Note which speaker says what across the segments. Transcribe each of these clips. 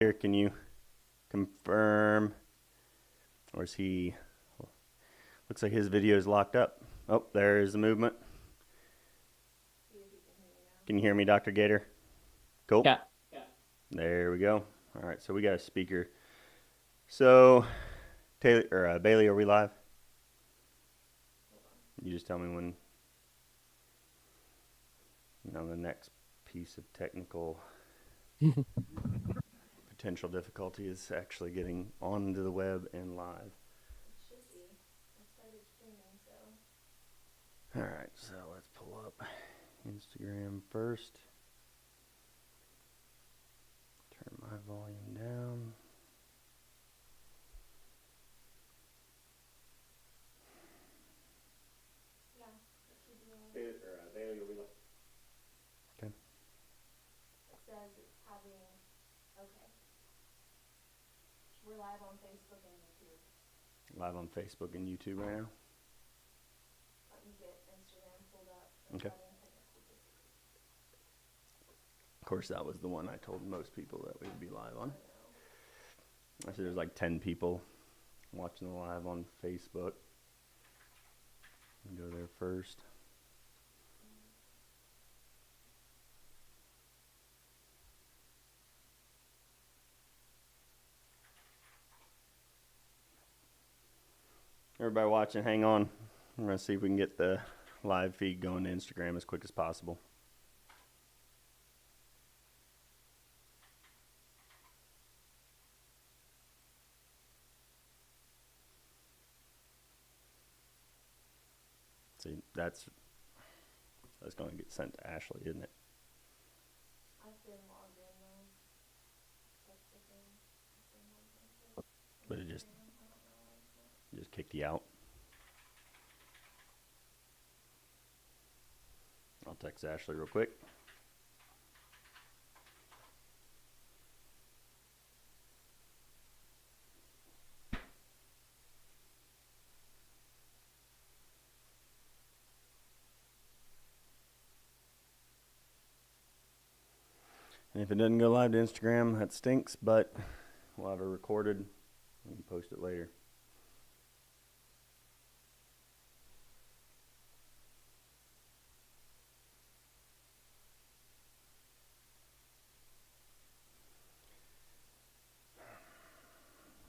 Speaker 1: Here, can you confirm? Or is he... Looks like his video is locked up. Oh, there's the movement. Can you hear me, Dr. Gator? Cool.
Speaker 2: Yeah.
Speaker 1: There we go. All right, so we got a speaker. So, Taylor or Bailey, are we live? You just tell me when. The next piece of technical potential difficulty is actually getting onto the web and live.
Speaker 3: It should be. I started streaming, so.
Speaker 1: All right, so let's pull up Instagram first. Turn my volume down.
Speaker 3: Yeah, it should be on.
Speaker 1: Bailey, are we live? Okay.
Speaker 3: It says it's having. Okay. We're live on Facebook and YouTube.
Speaker 1: Live on Facebook and YouTube right now.
Speaker 3: Let me get Instagram pulled up.
Speaker 1: Okay. Of course, that was the one I told most people that we would be live on. I said there's like 10 people watching the live on Facebook. Go there first. Everybody watching, hang on. I'm going to see if we can get the live feed going to Instagram as quick as possible. See, that's going to get sent to Ashley, isn't it?
Speaker 3: I've been logged in though. That's the thing. I've been logged in.
Speaker 1: But it just
Speaker 3: I don't know why it's not.
Speaker 1: just kicked you out. I'll text Ashley real quick. And if it doesn't go live to Instagram, that stinks, but we'll have it recorded and post it later.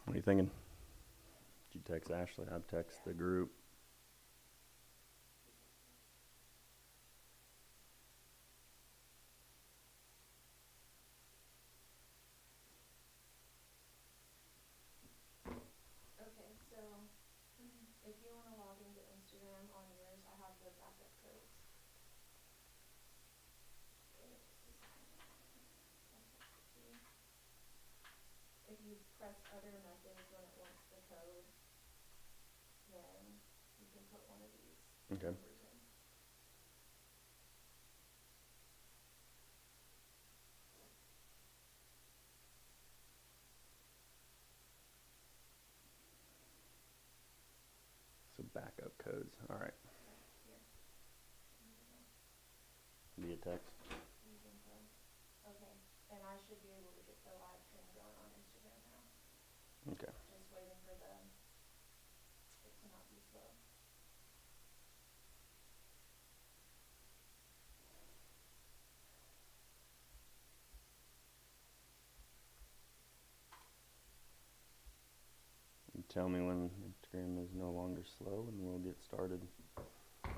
Speaker 1: What are you thinking? Did you text Ashley? I've texted the group.
Speaker 3: Okay, so if you want to log into Instagram on yours, I have the backup codes. If you press other methods when it wants the code, then you can put one of these
Speaker 1: Okay.
Speaker 3: numbers in.
Speaker 1: So backup codes. All right.
Speaker 3: Here.
Speaker 1: Via text.
Speaker 3: Okay, and I should be able to get the live stream going on Instagram now.
Speaker 1: Okay.
Speaker 3: Just waiting for it to not be slow.
Speaker 1: You tell me when Instagram is no longer slow and we'll get started.
Speaker 3: Okay.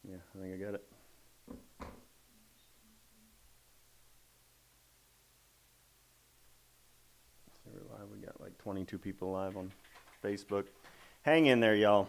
Speaker 1: Yeah, I think I got it. So we're live. We got like 22 people live on Facebook. Hang in there, y'all.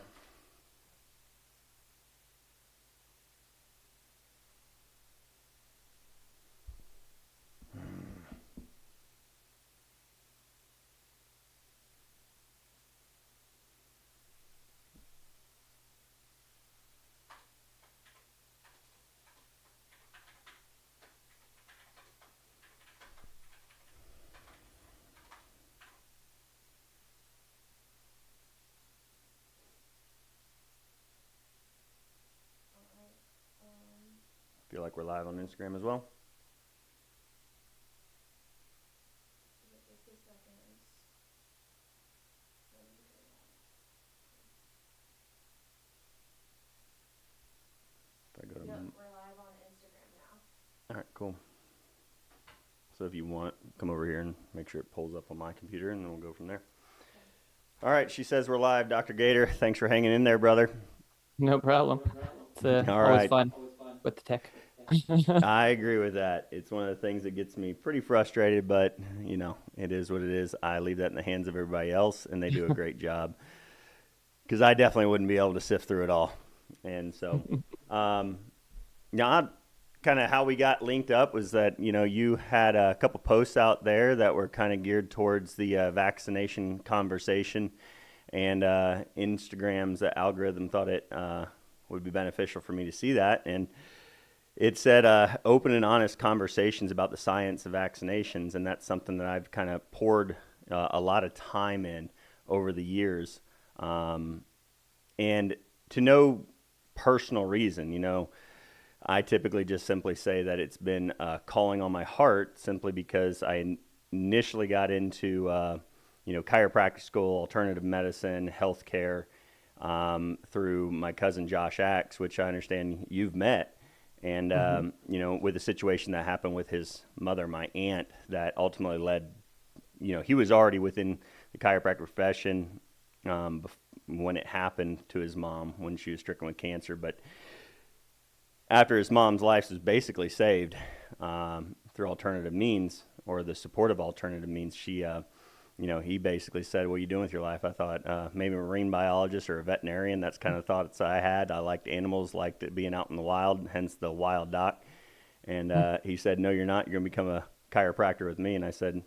Speaker 1: like we're live on Instagram as well.
Speaker 3: Give it just a second. Ready to go live.
Speaker 1: If I go to
Speaker 3: Yep, we're live on Instagram now.
Speaker 1: all right, cool. So if you want, come over here and make sure it pulls up on my computer, and then we'll go from there. All right, she says we're live. Dr. Gator, thanks for hanging in there, brother.
Speaker 2: No problem. It's
Speaker 1: All
Speaker 2: always
Speaker 1: right.
Speaker 2: fun with the tech.
Speaker 1: I agree with that. It's one of the things that gets me pretty frustrated, but it is what it is. I leave that in the hands of everybody else, and they do a great job. Because I definitely wouldn't be able to sift through it all. And so, now, kind of how we got linked up was that you had a couple posts out there that were kind of geared towards the vaccination conversation, and Instagram's algorithm thought it would be beneficial for me to see that, and it said open and honest conversations about the science of vaccinations, and that's something that I've kind of poured a lot of time in over the years, and to no personal reason, I typically just simply say that it's been calling on my heart simply because I initially got into chiropractic school, alternative medicine, healthcare through my cousin Josh Axe, which I understand you've met. And, with the situation that happened with his mother, my aunt, that ultimately led, he was already within the chiropractic profession when it happened to his mom when she was stricken with cancer. But after his mom's life was basically saved through alternative means, or the support of alternative means, he basically said, "What are you doing with your life?" I thought maybe a marine biologist or a veterinarian. That's kind of thoughts I had. I liked animals, liked it being out in the wild, hence the wild doc. And he said, "No, you're not. You're going to become a chiropractor with me." And I said,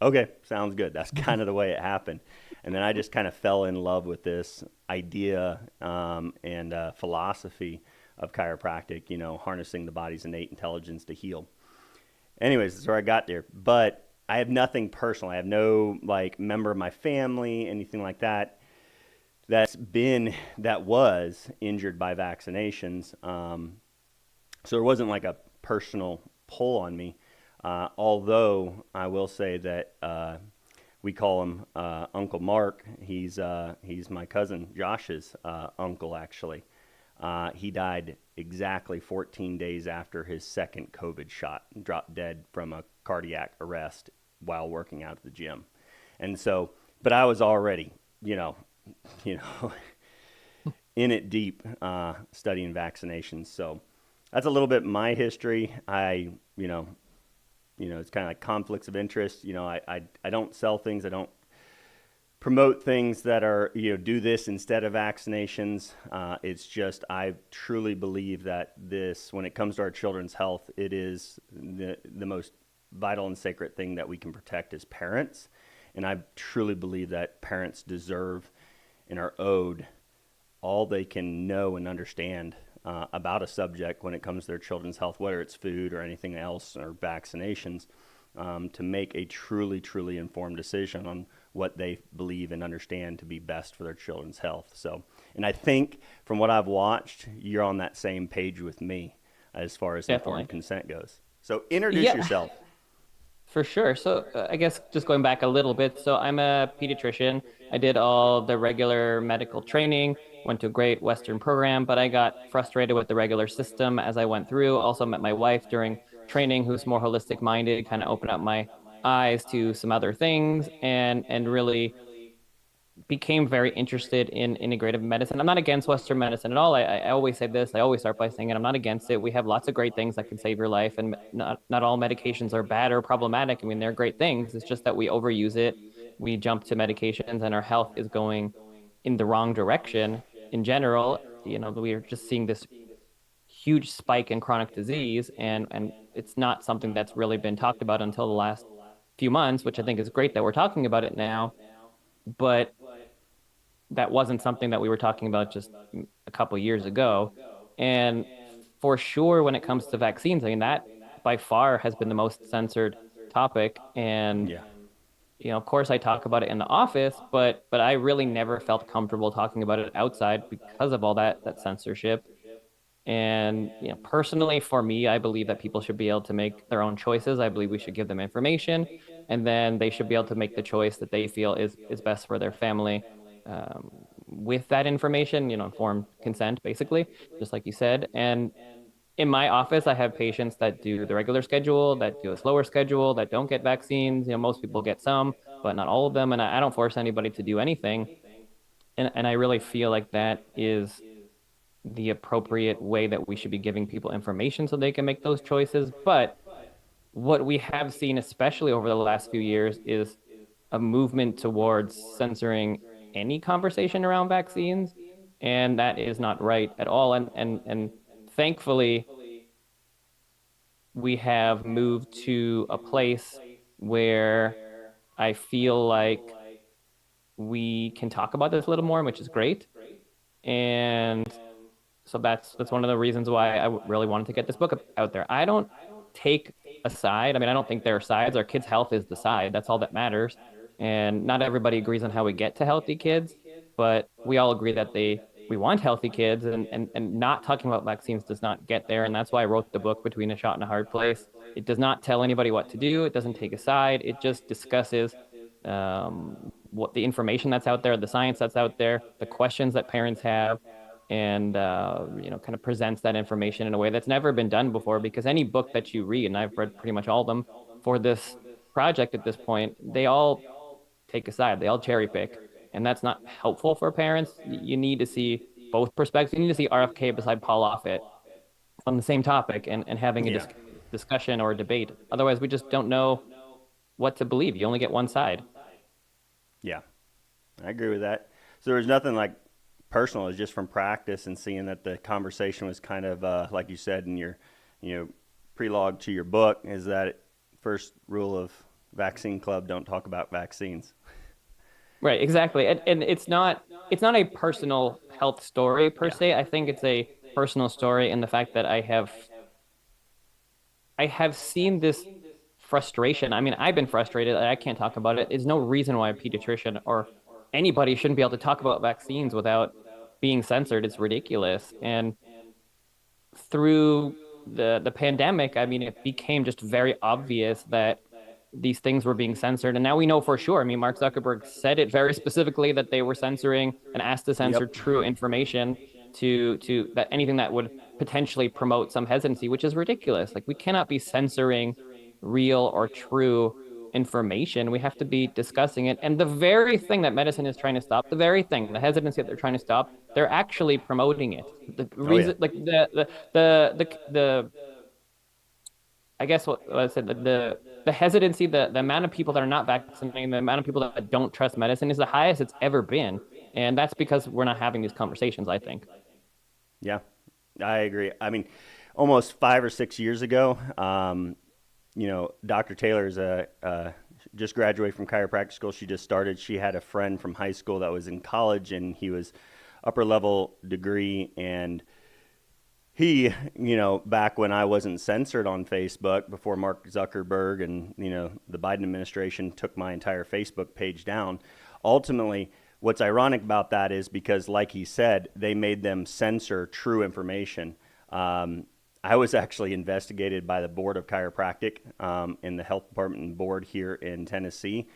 Speaker 1: "Okay, sounds good." That's kind of the way it happened. And then I just kind of fell in love with this idea and philosophy of chiropractic, harnessing the body's innate intelligence to heal. Anyways, that's where I got there. But I have nothing personal. I have no member of my family, anything like that, that was injured by vaccinations. So there wasn't like a personal pull on me. Although I will say that we call him Uncle Mark. He's my cousin Josh's uncle, actually. He died exactly 14 days after his second COVID shot, dropped dead from a cardiac arrest while working out at the gym. And so, but I was already, in it deep, studying vaccinations. So that's a little bit my history. It's kind of like conflicts of interest. I don't sell things. I don't promote things that are, do this instead of vaccinations. It's just, I truly believe that this, when it comes to our children's health, it is the most vital and sacred thing that we can protect as parents. And I truly believe that parents deserve and are owed all they can know and understand about a subject when it comes to their children's health, whether it's food or anything else or vaccinations, to make a truly, truly informed decision on what they believe and understand to be best for their children's health. So, and I think from what I've watched, you're on that same page with me as far as
Speaker 2: Definitely.
Speaker 1: informed consent goes. So introduce
Speaker 2: Yeah,
Speaker 1: yourself.
Speaker 2: for sure. So I guess just going back a little bit. So I'm a pediatrician. I did all the regular medical training, went to a great Western program, but I got frustrated with the regular system as I went through. Also met my wife during training, who's more holistic minded, kind of opened up my eyes to some other things and really became very interested in integrative medicine. I'm not against Western medicine at all. I always say this. I always start by saying it. I'm not against it. We have lots of great things that can save your life, and not all medications are bad or problematic. I mean, they're great things. It's just that we overuse it. We jump to medications, and our health is going in the wrong direction in general. We are just seeing this huge spike in chronic disease, and it's not something that's really been talked about until the last few months, which I think is great that we're talking about it now. But that wasn't something that we were talking about just a couple years ago. And for sure, when it comes to vaccines, I mean, that by far has been the most censored topic. And,
Speaker 1: Yeah.
Speaker 2: of course, I talk about it in the office, but I really never felt comfortable talking about it outside because of all that censorship. And personally, for me, I believe that people should be able to make their own choices. I believe we should give them information, and then they should be able to make the choice that they feel is best for their family. With that information, informed consent, basically, just like you said. And in my office, I have patients that do the regular schedule, that do a slower schedule, that don't get vaccines. Most people get some, but not all of them. And I don't force anybody to do anything. And I really feel like that is the appropriate way that we should be giving people information so they can make those choices. But what we have seen, especially over the last few years, is a movement towards censoring any conversation around vaccines, and that is not right at all. And thankfully, we have moved to a place where I feel like we can talk about this a little more, which is great. And so that's one of the reasons why I really wanted to get this book out there. I don't take a side. I mean, I don't think there are sides. Our kids' health is the side. That's all that matters. And not everybody agrees on how we get to healthy kids, but we all agree that we want healthy kids, and not talking about vaccines does not get there. And that's why I wrote the book Between a Shot and a Hard Place. It does not tell anybody what to do. It doesn't take a side. It just discusses what the information that's out there, the science that's out there, the questions that parents have, and kind of presents that information in a way that's never been done before. Because any book that you read, and I've read pretty much all of them for this project at this point, they all take a side. They all cherry pick, and that's not helpful for parents. You need to see both perspectives. You need to see RFK beside Paul Offit on the same topic, and having a
Speaker 1: Yeah.
Speaker 2: discussion or a debate. Otherwise, we just don't know what to believe. You only get one side.
Speaker 1: Yeah, I agree with that. So there was nothing like personal. It was just from practice and seeing that the conversation was kind of like you said in your, prelogue to your book, is that first rule of vaccine club: don't talk about vaccines.
Speaker 2: Right, exactly. And it's not a personal health story per
Speaker 1: Yeah.
Speaker 2: se. I think it's a personal story in the fact that I have seen this frustration. I mean, I've been frustrated. I can't talk about it. There's no reason why a pediatrician or anybody shouldn't be able to talk about vaccines without being censored. It's ridiculous. And through the pandemic, I mean, it became just very obvious that these things were being censored. And now we know for sure. I mean, Mark Zuckerberg said it very specifically that they were censoring and asked to censor
Speaker 1: Yep.
Speaker 2: true information to that anything that would potentially promote some hesitancy, which is ridiculous. Like we cannot be censoring real or true information. We have to be discussing it. And the very thing that medicine is trying to stop, the very thing, the hesitancy that they're trying to stop, they're actually promoting it. The
Speaker 1: Oh yeah.
Speaker 2: reason, like the I guess what I said, the hesitancy, the amount of people that are not vaccinating, the amount of people that don't trust medicine is the highest it's ever been. And that's because we're not having these conversations, I think.
Speaker 1: Yeah, I agree. I mean, almost 5 or 6 years ago, Dr. Taylor is just graduated from chiropractic school. She just started. She had a friend from high school that was in college, and he was upper level degree. And he, back when I wasn't censored on Facebook, before Mark Zuckerberg and, the Biden administration took my entire Facebook page down, ultimately, what's ironic about that is because, like he said, they made them censor true information. I was actually investigated by the Board of Chiropractic in the health department board here in Tennessee.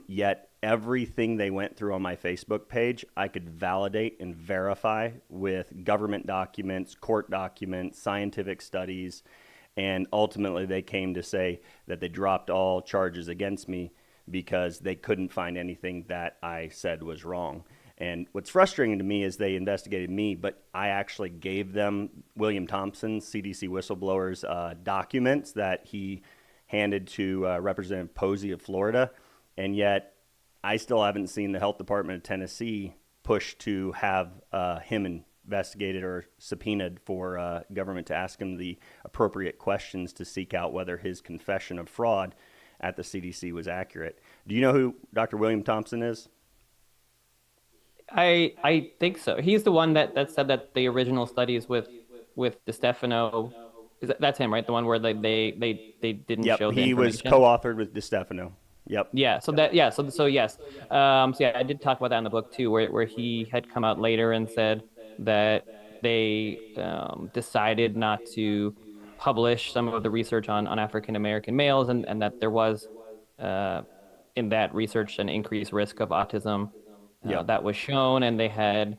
Speaker 1: Yet everything they went through on my Facebook page, I could validate and verify with government documents, court documents, scientific studies, and ultimately they came to say that they dropped all charges against me because they couldn't find anything that I said was wrong. And what's frustrating to me is they investigated me, but I actually gave them William Thompson's CDC whistleblowers documents that he handed to Representative Posey of Florida. And yet I still haven't seen the health department of Tennessee push to have him investigated or subpoenaed for government to ask him the appropriate questions to seek out whether his confession of fraud at the CDC was accurate. Do you know who Dr. William Thompson is?
Speaker 2: I think so. He's the one that said that the original studies with DeStefano, that's him, right? The one where they didn't
Speaker 1: Yep,
Speaker 2: show the
Speaker 1: he was
Speaker 2: information.
Speaker 1: co-authored with DeStefano. Yep.
Speaker 2: Yeah, so yes. So yeah, I did talk about that in the book too, where he had come out later and said that they decided not to publish some of the research on African American males, and that there was uh, in that research an increased risk of autism
Speaker 1: Yep.
Speaker 2: that was shown, and they had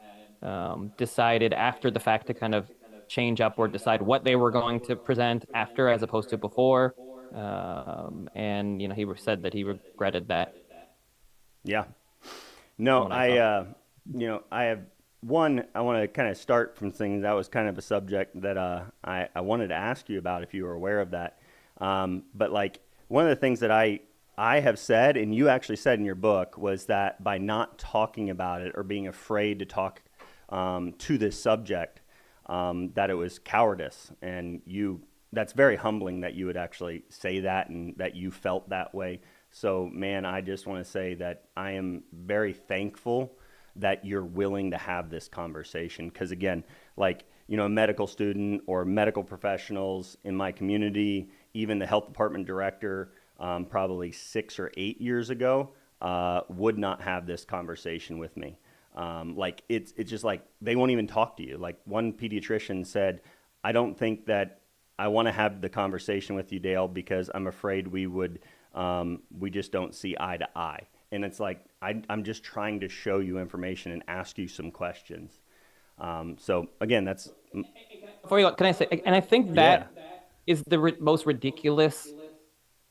Speaker 2: decided after the fact to kind of change up or decide what they were going to present after as opposed to before. And he said that he regretted that
Speaker 1: Yeah.
Speaker 2: from
Speaker 1: No,
Speaker 2: what I saw.
Speaker 1: I have one. I want to kind of start from things that was kind of a subject that I wanted to ask you about if you were aware of that. But like one of the things that I have said, and you actually said in your book, was that by not talking about it or being afraid to talk to this subject, that it was cowardice, and that's very humbling that you would actually say that and that you felt that way. So, man, I just want to say that I am very thankful that you're willing to have this conversation. Because, again, like, a medical student or medical professionals in my community, even the health department director, probably 6 or 8 years ago, would not have this conversation with me. Like, it's just like they won't even talk to you. Like, one pediatrician said, I don't think that I want to have the conversation with you, Dale, because I'm afraid we just don't see eye to eye. And it's like, I'm just trying to show you information and ask you some questions. So again, that's,
Speaker 2: Before you go, can I say, and I think
Speaker 1: yeah,
Speaker 2: that is the most ridiculous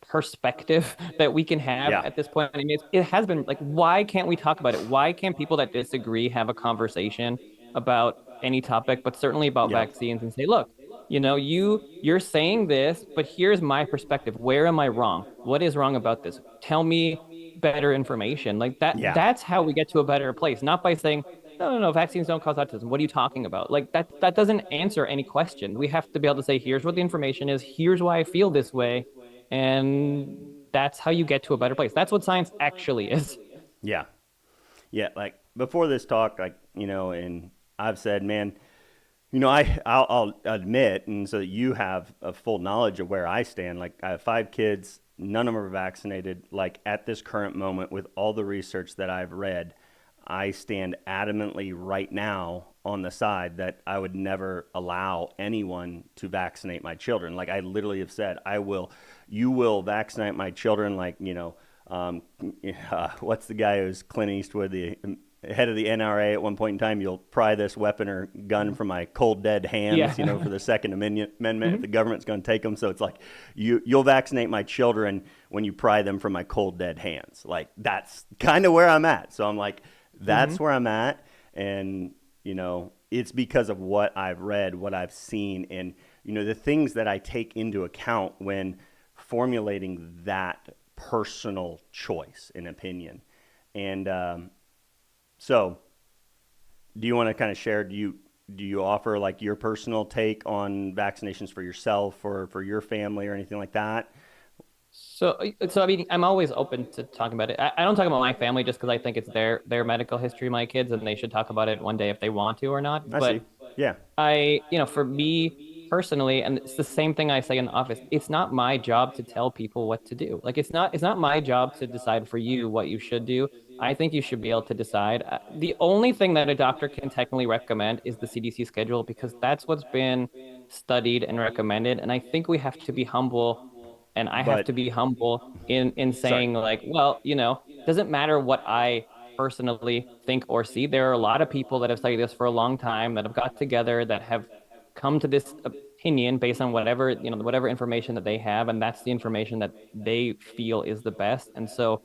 Speaker 2: perspective that we can have
Speaker 1: yeah,
Speaker 2: at this point. I mean, it has been like, why can't we talk about it? Why can't people that disagree have a conversation about any topic, but certainly about
Speaker 1: yep,
Speaker 2: vaccines, and say, look, you're saying this, but here's my perspective. Where am I wrong? What is wrong about this? Tell me better information. Like that,
Speaker 1: yeah,
Speaker 2: that's how we get to a better place, not by saying, no, no, no, vaccines don't cause autism. What are you talking about? Like that doesn't answer any question. We have to be able to say, here's what the information is, here's why I feel this way, and that's how you get to a better place. That's what science actually is.
Speaker 1: yeah, yeah. Like before this talk, like, and I've said, man, I'll admit, and so that you have a full knowledge of where I stand. Like I have 5 kids, none of them are vaccinated. Like at this current moment, with all the research that I've read, I stand adamantly right now on the side that I would never allow anyone to vaccinate my children. Like I literally have said, you will vaccinate my children. Like, um, what's the guy who's Clint Eastwood, the head of the NRA at one point in time? You'll pry this weapon or gun from my cold dead hands,
Speaker 2: Yeah.
Speaker 1: for the Second Amendment if
Speaker 2: Mhm.
Speaker 1: the government's going to take them. So it's like you'll vaccinate my children when you pry them from my cold dead hands. Like that's kind of where I'm at. So I'm like,
Speaker 2: Mhm.
Speaker 1: that's where I'm at, and it's because of what I've read, what I've seen, and the things that I take into account when formulating that personal choice and opinion. And so, do you want to kind of share? Do you offer like your personal take on vaccinations for yourself or for your family or anything like that?
Speaker 2: So I mean, I'm always open to talking about it. I don't talk about my family just because I think it's their medical history, my kids, and they should talk about it one day if they want to or not.
Speaker 1: I
Speaker 2: But
Speaker 1: see. Yeah.
Speaker 2: for me personally, and it's the same thing I say in the office, it's not my job to tell people what to do. Like it's not my job to decide for you what you should do. I think you should be able to decide. The only thing that a doctor can technically recommend is the CDC schedule because that's what's been studied and recommended. And I think we have to be humble, and I have
Speaker 1: But
Speaker 2: to be humble in
Speaker 1: sorry.
Speaker 2: saying like, well, doesn't matter what I personally think or see. There are a lot of people that have studied this for a long time that have got together that have come to this opinion based on whatever information that they have, and that's the information that they feel is the best. And so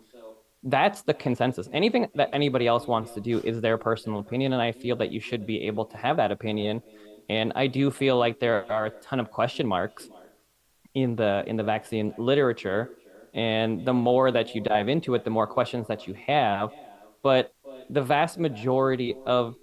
Speaker 2: that's the consensus. Anything that anybody else wants to do is their personal opinion, and I feel that you should be able to have that opinion. And I do feel like there are a ton of question marks in the vaccine literature, and the more that you dive into it, the more questions that you have. But the vast majority of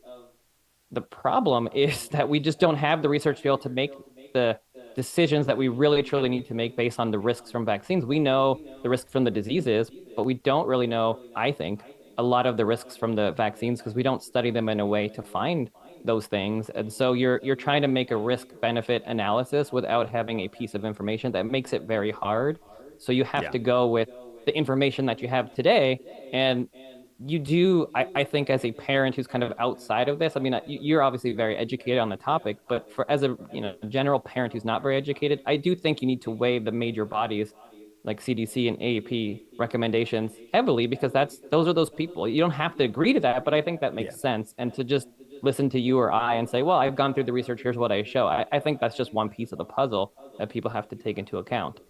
Speaker 2: the problem is that we just don't have the research to be able to make the decisions that we really truly need to make based on the risks from vaccines. We know the risks from the diseases, but we don't really know, I think, a lot of the risks from the vaccines because we don't study them in a way to find those things. And so you're trying to make a risk benefit analysis without having a piece of information that makes it very hard. So you have
Speaker 1: Yeah.
Speaker 2: to go with the information that you have today, and you do, I think, as a parent who's kind of outside of this, I mean, you're obviously very educated on the topic, but for as a general parent who's not very educated, I do think you need to weigh the major bodies like CDC and AAP recommendations heavily, because those are those people. You don't have to agree to that, but I think that
Speaker 1: Yeah.
Speaker 2: makes sense. And to just listen to you or I and say, well, I've gone through the research, here's what I show. I think that's just one piece of the puzzle that people have to take into account.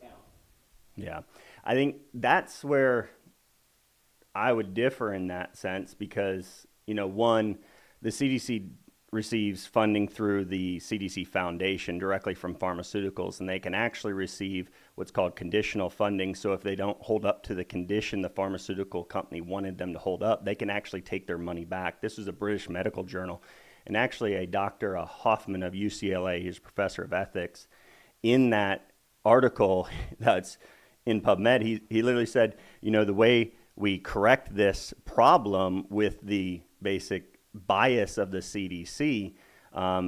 Speaker 1: Yeah. I think that's where I would differ in that sense because, one, the CDC receives funding through the CDC Foundation directly from pharmaceuticals, and they can actually receive what's called conditional funding. So if they don't hold up to the condition the pharmaceutical company wanted them to hold up, they can actually take their money back. This was a British medical journal, and actually a Dr. Hoffman of UCLA, he's a professor of ethics, in that article that's in PubMed, he literally said, the way we correct this problem with the basic bias of the CDC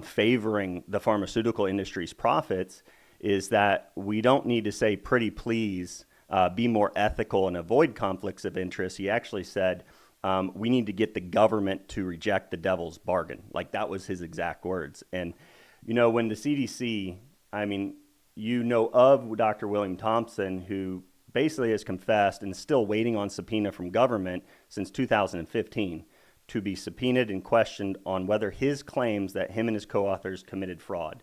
Speaker 1: favoring the pharmaceutical industry's profits is that we don't need to say, pretty please, be more ethical and avoid conflicts of interest. He actually said, we need to get the government to reject the devil's bargain. Like that was his exact words. And, when the CDC, I mean, of Dr. William Thompson, who basically has confessed and is still waiting on subpoena from government since 2015 to be subpoenaed and questioned on whether his claims that him and his co-authors committed fraud.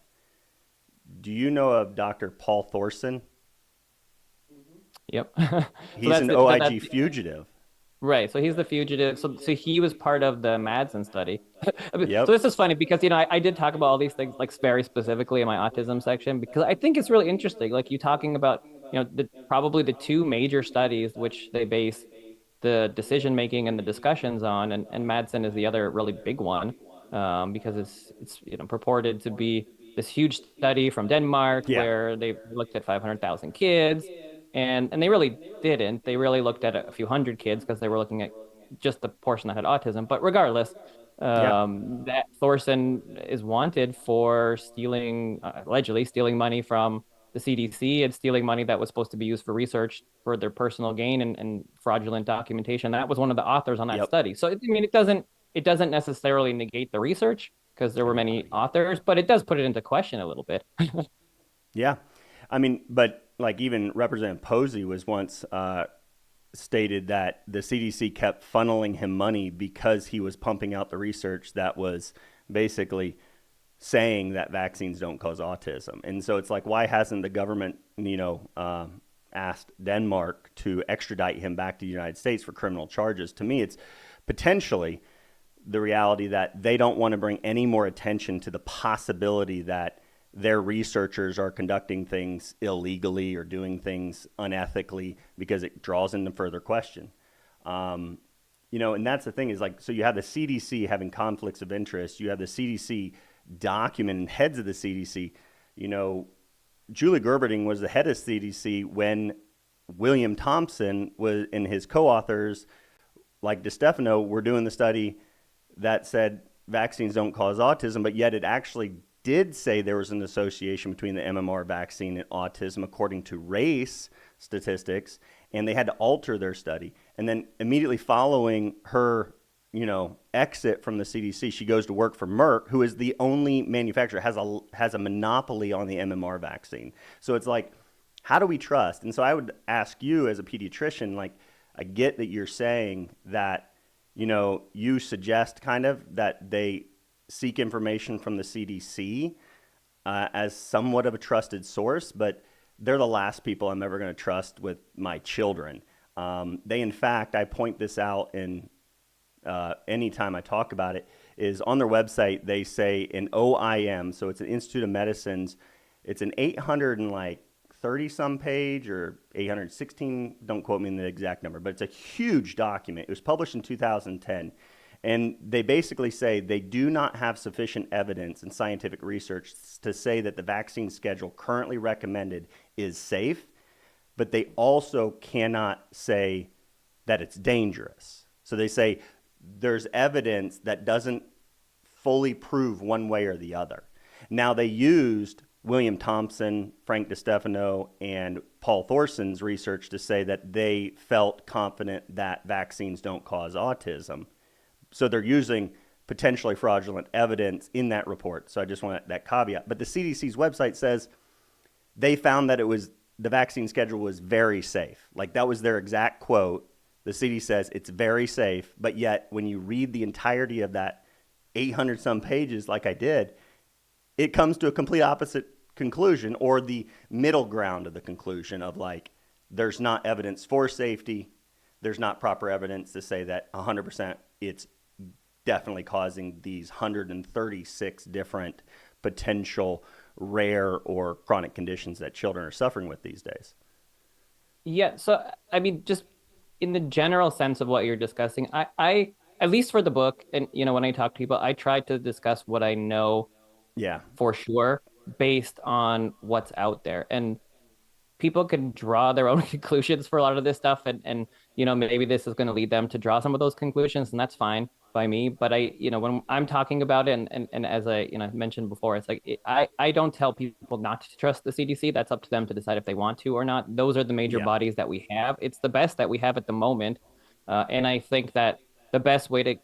Speaker 1: Do you know of Dr. Paul Thorson?
Speaker 2: Yep. So
Speaker 1: He's
Speaker 2: that's
Speaker 1: an
Speaker 2: it.
Speaker 1: OIG fugitive.
Speaker 2: Right. So he's the fugitive. So he was part of the Madsen study. So
Speaker 1: Yep.
Speaker 2: this is funny because, I did talk about all these things like very specifically in my autism section, because I think it's really interesting. Like you talking about, probably the two major studies which they base the decision making and the discussions on, and Madsen is the other really big one, because it's purported to be this huge study from Denmark
Speaker 1: Yeah.
Speaker 2: where they looked at 500,000 kids, and they really didn't. They really looked at a few hundred kids because they were looking at just the portion that had autism. But regardless,
Speaker 1: Yeah.
Speaker 2: that Thorson is wanted for stealing, allegedly stealing money from the CDC and stealing money that was supposed to be used for research for their personal gain, and fraudulent documentation. That was one of the authors on that
Speaker 1: Yep.
Speaker 2: study. So I mean, it doesn't necessarily negate the research because there were many authors, but it does put it into question a little bit.
Speaker 1: Yeah. I mean, but like even Representative Posey was once stated that the CDC kept funneling him money because he was pumping out the research that was basically saying that vaccines don't cause autism. And so it's like, why hasn't the government, asked Denmark to extradite him back to the United States for criminal charges? To me, it's potentially the reality that they don't want to bring any more attention to the possibility that their researchers are conducting things illegally or doing things unethically, because it draws into further question. And that's the thing is like, so you have the CDC having conflicts of interest. You have the CDC documenting heads of the CDC. Julie Gerberding was the head of CDC when William Thompson was, and his co-authors, like DeStefano, were doing the study that said vaccines don't cause autism, but yet it actually did say there was an association between the MMR vaccine and autism according to race statistics, and they had to alter their study. And then immediately following her, exit from the CDC, she goes to work for Merck, who is the only manufacturer, has a monopoly on the MMR vaccine. So it's like, how do we trust? And so I would ask you as a pediatrician, like, I get that you're saying that, you suggest kind of that they seek information from the CDC as somewhat of a trusted source, but they're the last people I'm ever going to trust with my children. In fact, I point this out in anytime I talk about it, is on their website, they say an OIM, so it's an Institute of Medicine's, it's an 830 some page or 816, don't quote me on the exact number, but it's a huge document. It was published in 2010. And they basically say they do not have sufficient evidence and scientific research to say that the vaccine schedule currently recommended is safe, but they also cannot say that it's dangerous. So they say there's evidence that doesn't fully prove one way or the other. Now, they used William Thompson, Frank DiStefano, and Paul Thorson's research to say that they felt confident that vaccines don't cause autism. So they're using potentially fraudulent evidence in that report. So I just want that caveat. But the CDC's website says they found that the vaccine schedule was very safe. Like that was their exact quote. The CDC says it's very safe, but yet when you read the entirety of that 800 some pages like I did, it comes to a complete opposite conclusion, or the middle ground of the conclusion of like, there's not evidence for safety. There's not proper evidence to say that 100% it's definitely causing these 136 different potential rare or chronic conditions that children are suffering with these days.
Speaker 2: Yeah, so I mean, just in the general sense of what you're discussing, I at least for the book, and when I talk to people, I try to discuss what I know
Speaker 1: Yeah.
Speaker 2: for sure based on what's out there. And people can draw their own conclusions for a lot of this stuff, and maybe this is going to lead them to draw some of those conclusions, and that's fine by me. But when I'm talking about it, and as I mentioned before, it's like I don't tell people not to trust the CDC. That's up to them to decide if they want to or not. Those are the major
Speaker 1: Yeah.
Speaker 2: bodies that we have. It's the best that we have at the moment, and I think that the best way to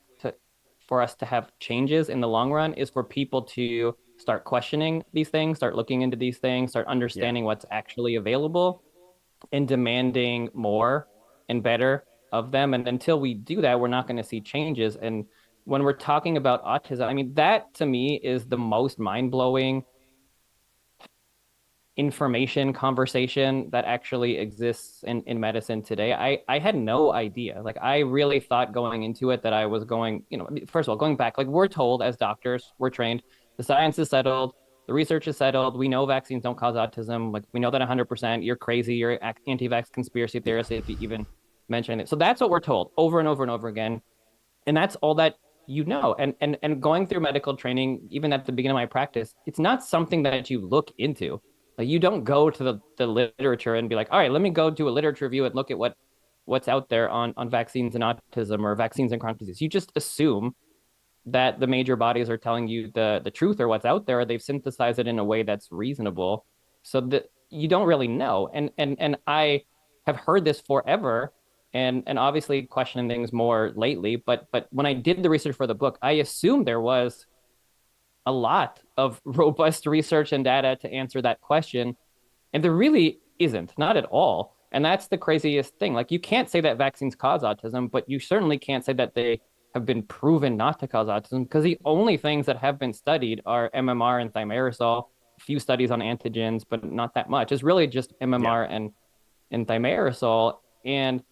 Speaker 2: for us to have changes in the long run is for people to start questioning these things, start looking into these things, start
Speaker 1: Yeah.
Speaker 2: understanding what's actually available, and demanding more and better of them. And until we do that, we're not going to see changes. And when we're talking about autism, I mean, that to me is the most mind-blowing information conversation that actually exists in medicine today. I had no idea. Like I really thought going into it that I was going, first of all, going back, like we're told as doctors, we're trained, the science is settled, the research is settled. We know vaccines don't cause autism. Like we know that 100%. You're crazy. You're anti-vax conspiracy theorist if you even mention it. So that's what we're told over and over and over again. And that's all that and going through medical training, even at the beginning of my practice, it's not something that you look into. Like you don't go to the literature and be like, all right, let me go do a literature review and look at what's out there on vaccines and autism or vaccines and chronic disease. You just assume that the major bodies are telling you the truth or what's out there, or they've synthesized it in a way that's reasonable. So that you don't really know. And I have heard this forever, and obviously questioning things more lately. But when I did the research for the book, I assumed there was a lot of robust research and data to answer that question. And there really isn't, not at all. And that's the craziest thing. Like you can't say that vaccines cause autism, but you certainly can't say that they have been proven not to cause autism, because the only things that have been studied are MMR and thimerosal, a few studies on antigens, but not that much. It's really just MMR and thimerosal. And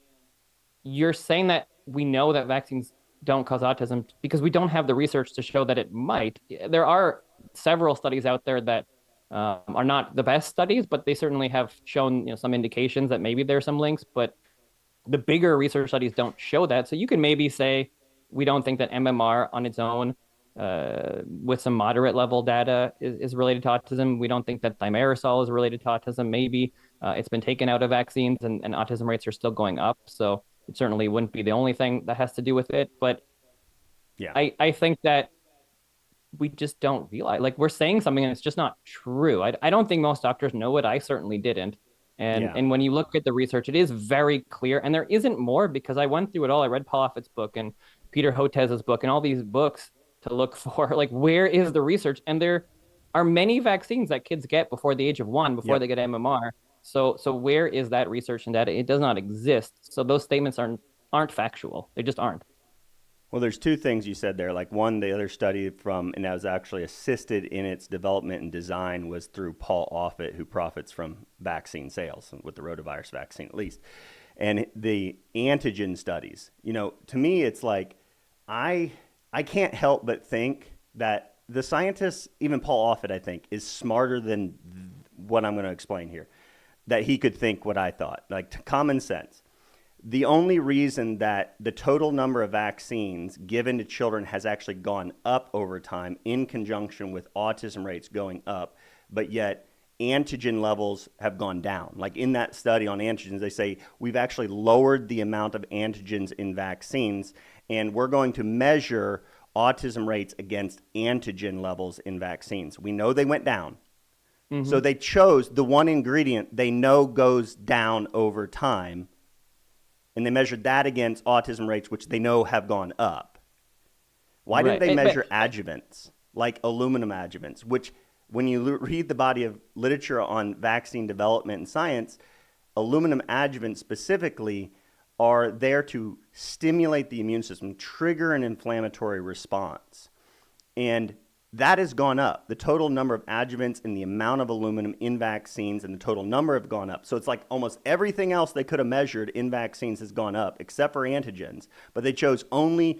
Speaker 2: you're saying that we know that vaccines don't cause autism because we don't have the research to show that it might. There are several studies out there that are not the best studies, but they certainly have shown some indications that maybe there's some links. But the bigger research studies don't show that. So you can maybe say we don't think that MMR on its own, with some moderate level data, is related to autism. We don't think that thimerosal is related to autism. Maybe it's been taken out of vaccines, and autism rates are still going up. So it certainly wouldn't be the only thing that has to do with it. But
Speaker 1: Yeah.
Speaker 2: I think that we just don't realize, like we're saying something and it's just not true. I don't think most doctors know it. I certainly didn't. And when you look at the research, it is very clear. And there isn't more, because I went through it all. I read Paul Offit's book and Peter Hotez's book and all these books to look for, like, where is the research? And there are many vaccines that kids get before the age of 1, before they get MMR. So where is that research and data? It does not exist. So those statements aren't factual. They just aren't.
Speaker 1: Well, there's two things you said there. Like one, the other study and that was actually assisted in its development and design, was through Paul Offit, who profits from vaccine sales, with the rotavirus vaccine at least. And the antigen studies, to me, it's like, I can't help but think that the scientists, even Paul Offit, I think, is smarter than what I'm going to explain here, that he could think what I thought, like common sense. The only reason that the total number of vaccines given to children has actually gone up over time in conjunction with autism rates going up, but yet antigen levels have gone down. Like in that study on antigens, they say we've actually lowered the amount of antigens in vaccines, and we're going to measure autism rates against antigen levels in vaccines. We know they went down, So they chose the one ingredient they know goes down over time, and they measured that against autism rates, which they know have gone up. Why didn't
Speaker 2: Right.
Speaker 1: they
Speaker 2: But
Speaker 1: measure adjuvants, like aluminum adjuvants, which when you read the body of literature on vaccine development and science, aluminum adjuvants specifically are there to stimulate the immune system, trigger an inflammatory response. And that has gone up. The total number of adjuvants and the amount of aluminum in vaccines and the total number have gone up. So it's like almost everything else they could have measured in vaccines has gone up, except for antigens. But they chose only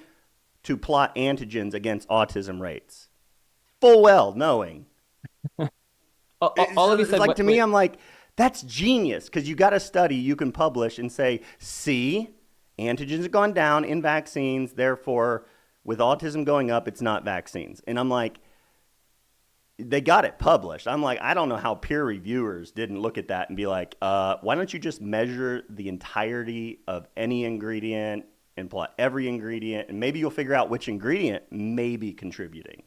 Speaker 1: to plot antigens against autism rates, full well knowing.
Speaker 2: all of you
Speaker 1: It's
Speaker 2: said
Speaker 1: like,
Speaker 2: what,
Speaker 1: to me, I'm like, that's genius, because you got a study you can publish and say, see, antigens have gone down in vaccines, therefore, with autism going up, it's not vaccines. And I'm like, they got it published. I'm like, I don't know how peer reviewers didn't look at that and be like, why don't you just measure the entirety of any ingredient and plot every ingredient, and maybe you'll figure out which ingredient may be contributing.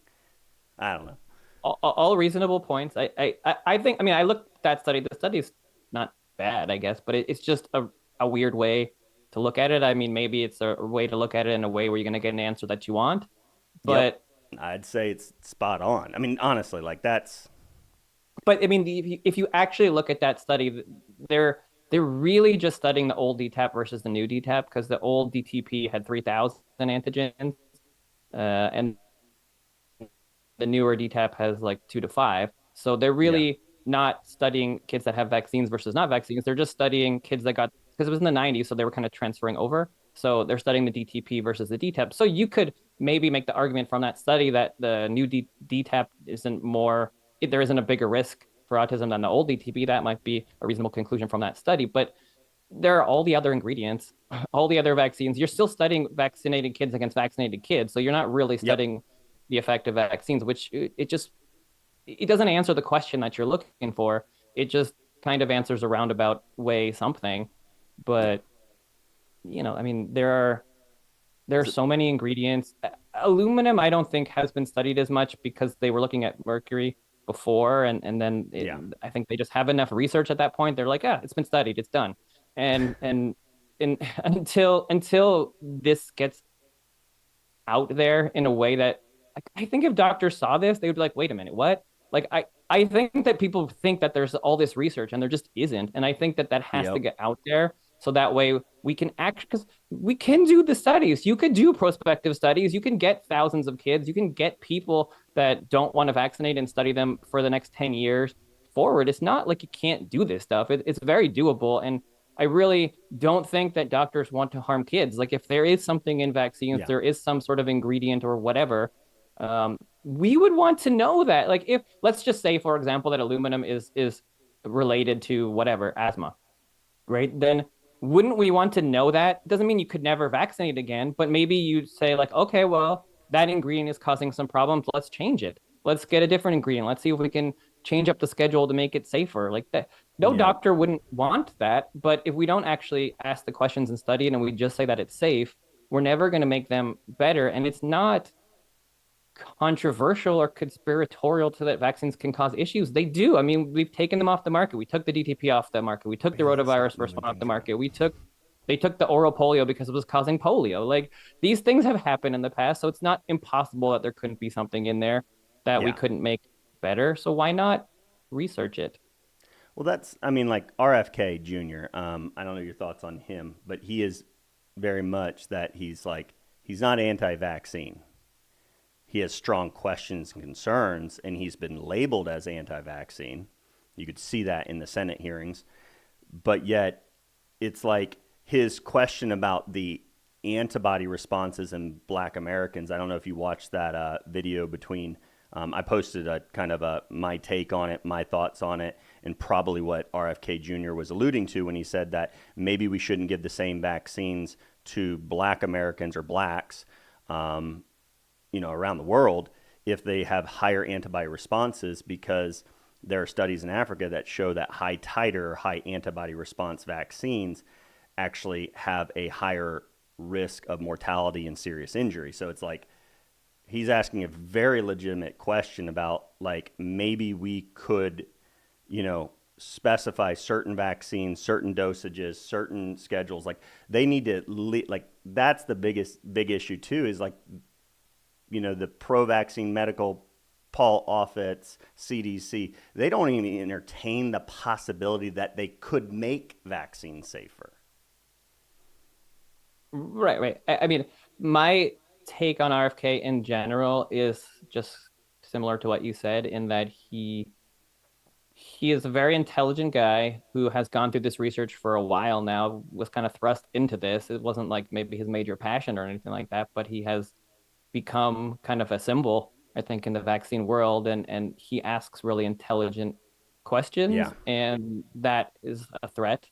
Speaker 1: I don't know.
Speaker 2: all reasonable points. I think, I mean, I looked at that study. The study is not bad, I guess, but it's just a weird way to look at it. I mean, maybe it's a way to look at it in a way where you're going to get an answer that you want.
Speaker 1: Yep.
Speaker 2: But
Speaker 1: I'd say it's spot on. I mean, honestly, like that's
Speaker 2: I mean, if you actually look at that study, they're really just studying the old DTaP versus the new DTaP, because the old DTP had 3,000 antigens, and the newer DTaP has like 2 to 5. So they're
Speaker 1: yeah.
Speaker 2: really not studying kids that have vaccines versus not vaccines. They're just studying kids that got, because it was in the 90s, so they were kind of transferring over. So they're studying the DTP versus the DTaP. So you could maybe make the argument from that study that the new DTaP isn't more, there isn't a bigger risk for autism than the old DTP. That might be a reasonable conclusion from that study. But there are all the other ingredients, all the other vaccines. You're still studying vaccinated kids against vaccinated kids. So you're not really
Speaker 1: Yep.
Speaker 2: studying the effect of vaccines, which it doesn't answer the question that you're looking for. It just kind of answers a roundabout way something. But I mean, there are
Speaker 1: Is it,
Speaker 2: so many ingredients. Aluminum, I don't think has been studied as much because they were looking at mercury before, and then
Speaker 1: yeah.
Speaker 2: I think they just have enough research at that point. They're like, it's been studied, it's done, and until this gets out there in a way that I think if doctors saw this, they would be like, wait a minute, what? Like I think that people think that there's all this research and there just isn't. And I think that has to
Speaker 1: Yep.
Speaker 2: get out there so that way we can act, because we can do the studies. You could do prospective studies. You can get thousands of kids. You can get people that don't want to vaccinate and study them for the next 10 years forward. It's not like you can't do this stuff. It's very doable. And I really don't think that doctors want to harm kids. Like if there is something in vaccines,
Speaker 1: Yeah.
Speaker 2: there is some sort of ingredient or whatever, we would want to know that. Like if, let's just say, for example, that aluminum is related to whatever, asthma, right? Then wouldn't we want to know that? Doesn't mean you could never vaccinate again, but maybe you say like, okay, well, that ingredient is causing some problems. Let's change it. Let's get a different ingredient. Let's see if we can change up the schedule to make it safer. Like that. No
Speaker 1: Yep.
Speaker 2: doctor wouldn't want that. But if we don't actually ask the questions and study it and we just say that it's safe, we're never going to make them better. And it's not controversial or conspiratorial to that vaccines can cause issues. They do. I mean, we've taken them off the market. We took the DTP off the market. We took the
Speaker 1: Man, let's stop
Speaker 2: rotavirus first
Speaker 1: moving
Speaker 2: one off the
Speaker 1: things around.
Speaker 2: market. They took the oral polio because it was causing polio. Like these things have happened in the past, so it's not impossible that there couldn't be something in there that we
Speaker 1: Yeah.
Speaker 2: couldn't make better. So why not research it?
Speaker 1: Well, that's, I mean, like RFK Jr. I don't know your thoughts on him, but he is very much that he's like, he's not anti vaccine. He has strong questions and concerns, and he's been labeled as anti vaccine. You could see that in the Senate hearings. But yet, it's like his question about the antibody responses in black Americans. I don't know if you watched that video between, I posted a kind of my take on it, my thoughts on it, and probably what RFK Jr. was alluding to when he said that maybe we shouldn't give the same vaccines to black Americans or blacks, around the world if they have higher antibody responses, because there are studies in Africa that show that high titer or high antibody response vaccines actually have a higher risk of mortality and serious injury. So it's like he's asking a very legitimate question about like maybe we could you know, specify certain vaccines, certain dosages, certain schedules. Like they need to like that's the big issue too is like, you know, the pro-vaccine medical Paul Offit's CDC, they don't even entertain the possibility that they could make vaccines safer.
Speaker 2: Right, right. I mean, my take on RFK in general is just similar to what you said in that he is a very intelligent guy who has gone through this research for a while now, was kind of thrust into this. It wasn't like maybe his major passion or anything like that, but he has become kind of a symbol, I think, in the vaccine world, and he asks really intelligent
Speaker 1: Yeah.
Speaker 2: questions, and that is a threat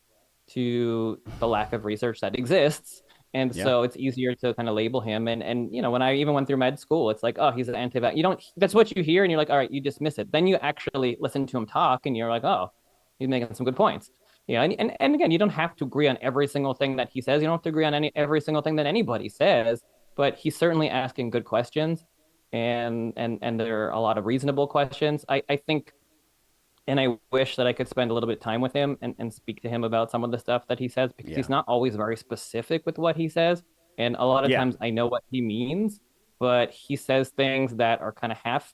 Speaker 2: to the lack of research that exists. And
Speaker 1: Yeah.
Speaker 2: so it's easier to kind of label him. And you know, when I even went through med school, it's like, oh, he's an anti-vax. You don't. That's what you hear, and you're like, all right, you dismiss it. Then you actually listen to him talk, and you're like, oh, he's making some good points. Yeah, and again, you don't have to agree on every single thing that he says. You don't have to agree on every single thing that anybody says, but he's certainly asking good questions, and there are a lot of reasonable questions. I think, and I wish that I could spend a little bit of time with him and speak to him about some of the stuff that he says because he's
Speaker 1: Yeah.
Speaker 2: not always very specific with what he says, and a lot of
Speaker 1: Yeah.
Speaker 2: times I know what he means, but he says things that are kind of half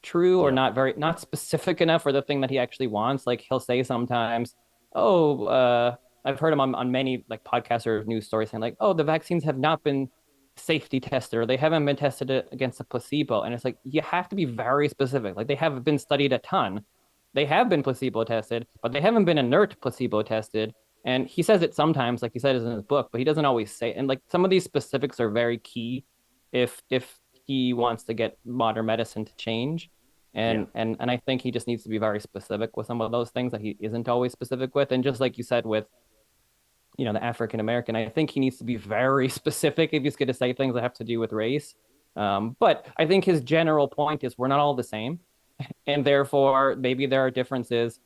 Speaker 2: true or
Speaker 1: Yep.
Speaker 2: not specific enough for the thing that he actually wants. Like he'll say sometimes, "Oh, I've heard him on many like podcasts or news stories saying like, oh, the vaccines have not been safety tested or they haven't been tested against a placebo." And it's like you have to be very specific. Like they have been studied a ton. They have been placebo tested, but they haven't been inert placebo tested. And he says it sometimes, like he said in his book, but he doesn't always say it. And like some of these specifics are very key if he wants to get modern medicine to change.
Speaker 1: Yeah.
Speaker 2: And I think he just needs to be very specific with some of those things that he isn't always specific with. And just like you said with, you know, the African American, I think he needs to be very specific if he's going to say things that have to do with race. But I think his general point is we're not all the same, and therefore maybe there are differences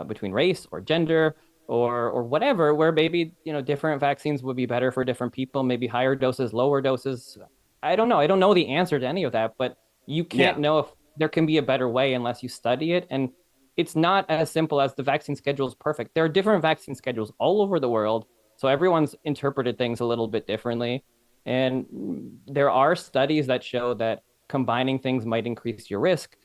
Speaker 2: between race or gender or whatever, where maybe you know different vaccines would be better for different people, maybe higher doses, lower doses. I don't know. I don't know the answer to any of that, but you
Speaker 1: Yeah.
Speaker 2: can't know if there can be a better way unless you study it. And it's not as simple as the vaccine schedule is perfect. There are different vaccine schedules all over the world, so everyone's interpreted things a little bit differently. And there are studies that show that combining things might increase your risk,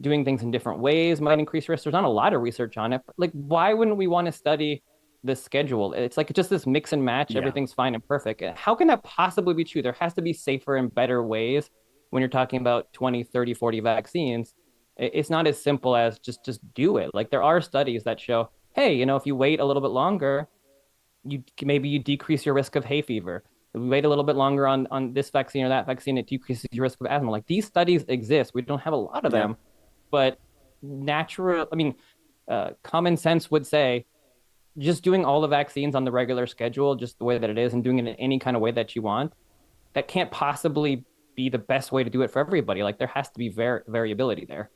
Speaker 2: doing things in different ways might increase risk. There's not a lot of research on it. But like, why wouldn't we want to study the schedule? It's like just this mix and match.
Speaker 1: Yeah.
Speaker 2: Everything's fine and perfect. How can that possibly be true? There has to be safer and better ways when you're talking about 20, 30, 40 vaccines. It's not as simple as just do it. Like there are studies that show, hey, you know, if you wait a little bit longer, you decrease your risk of hay fever. If we wait a little bit longer on this vaccine or that vaccine, it decreases your risk of asthma. Like these studies exist. We don't have a lot of
Speaker 1: Yeah.
Speaker 2: them, but common sense would say just doing all the vaccines on the regular schedule, just the way that it is, and doing it in any kind of way that you want, that can't possibly be the best way to do it for everybody. Like there has to be variability there.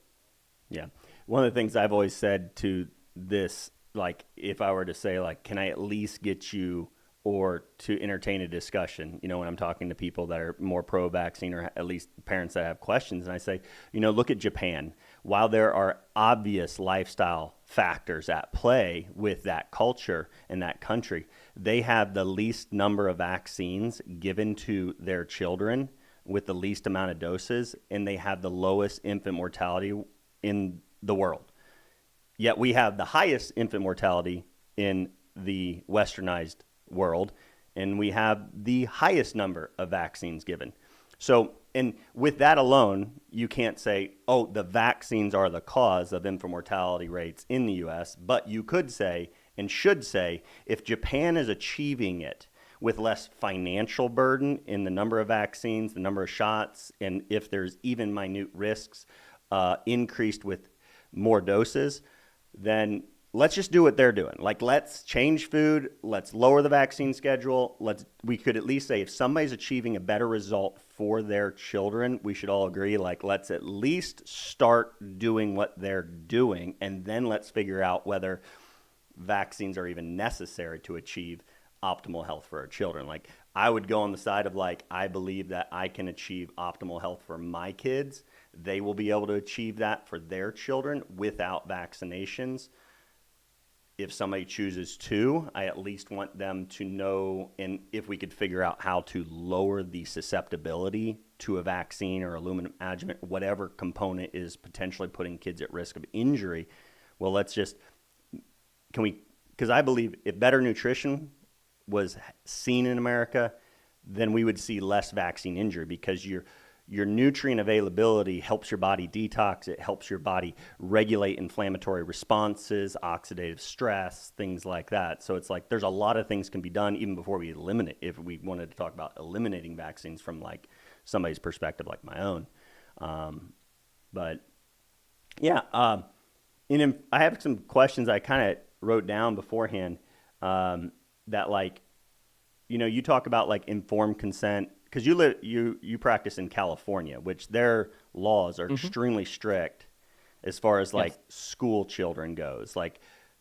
Speaker 1: Yeah. One of the things I've always said to this, like, if I were to say, like, can I at least get you or to entertain a discussion, you know, when I'm talking to people that are more pro vaccine or at least parents that have questions, and I say, you know, look at Japan. While there are obvious lifestyle factors at play with that culture and that country, they have the least number of vaccines given to their children with the least amount of doses, and they have the lowest infant mortality in the world. Yet we have the highest infant mortality in the westernized world, and we have the highest number of vaccines given. So, and with that alone, you can't say, oh, the vaccines are the cause of infant mortality rates in the US, but you could say and should say, if Japan is achieving it with less financial burden in the number of vaccines, the number of shots, and if there's even minute risks increased with more doses, then let's just do what they're doing. Like, let's change food. Let's lower the vaccine schedule. We could at least say if somebody's achieving a better result for their children, we should all agree, like, let's at least start doing what they're doing. And then let's figure out whether vaccines are even necessary to achieve optimal health for our children. Like, I would go on the side of like, I believe that I can achieve optimal health for my kids. they will be able to achieve that for their children without vaccinations. If somebody chooses to, I at least want them to know, and if we could figure out how to lower the susceptibility to a vaccine or aluminum adjuvant, whatever component is potentially putting kids at risk of injury, well, let's just, can we, because I believe if better nutrition was seen in America, then we would see less vaccine injury, because your nutrient availability helps your body detox. It helps your body regulate inflammatory responses, oxidative stress, things like that. So it's like there's a lot of things can be done even before we eliminate, if we wanted to talk about eliminating vaccines from like somebody's perspective like my own. But yeah, I have some questions I kind of wrote down beforehand, that like, you talk about like informed consent, because you practice in California, which their laws are extremely strict as far as like school children goes. Like,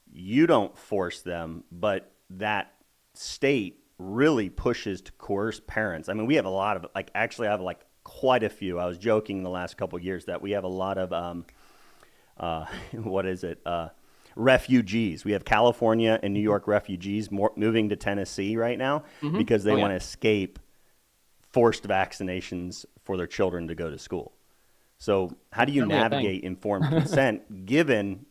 Speaker 1: you don't force them, but that state really pushes to coerce parents. I mean, we have a lot of, like, actually I have like quite a few. I was joking the last couple of years that we have a lot of what is it? Refugees. We have California and New York refugees moving to Tennessee right now because they want to escape forced vaccinations for their children to go to school. So how do you navigate informed consent, given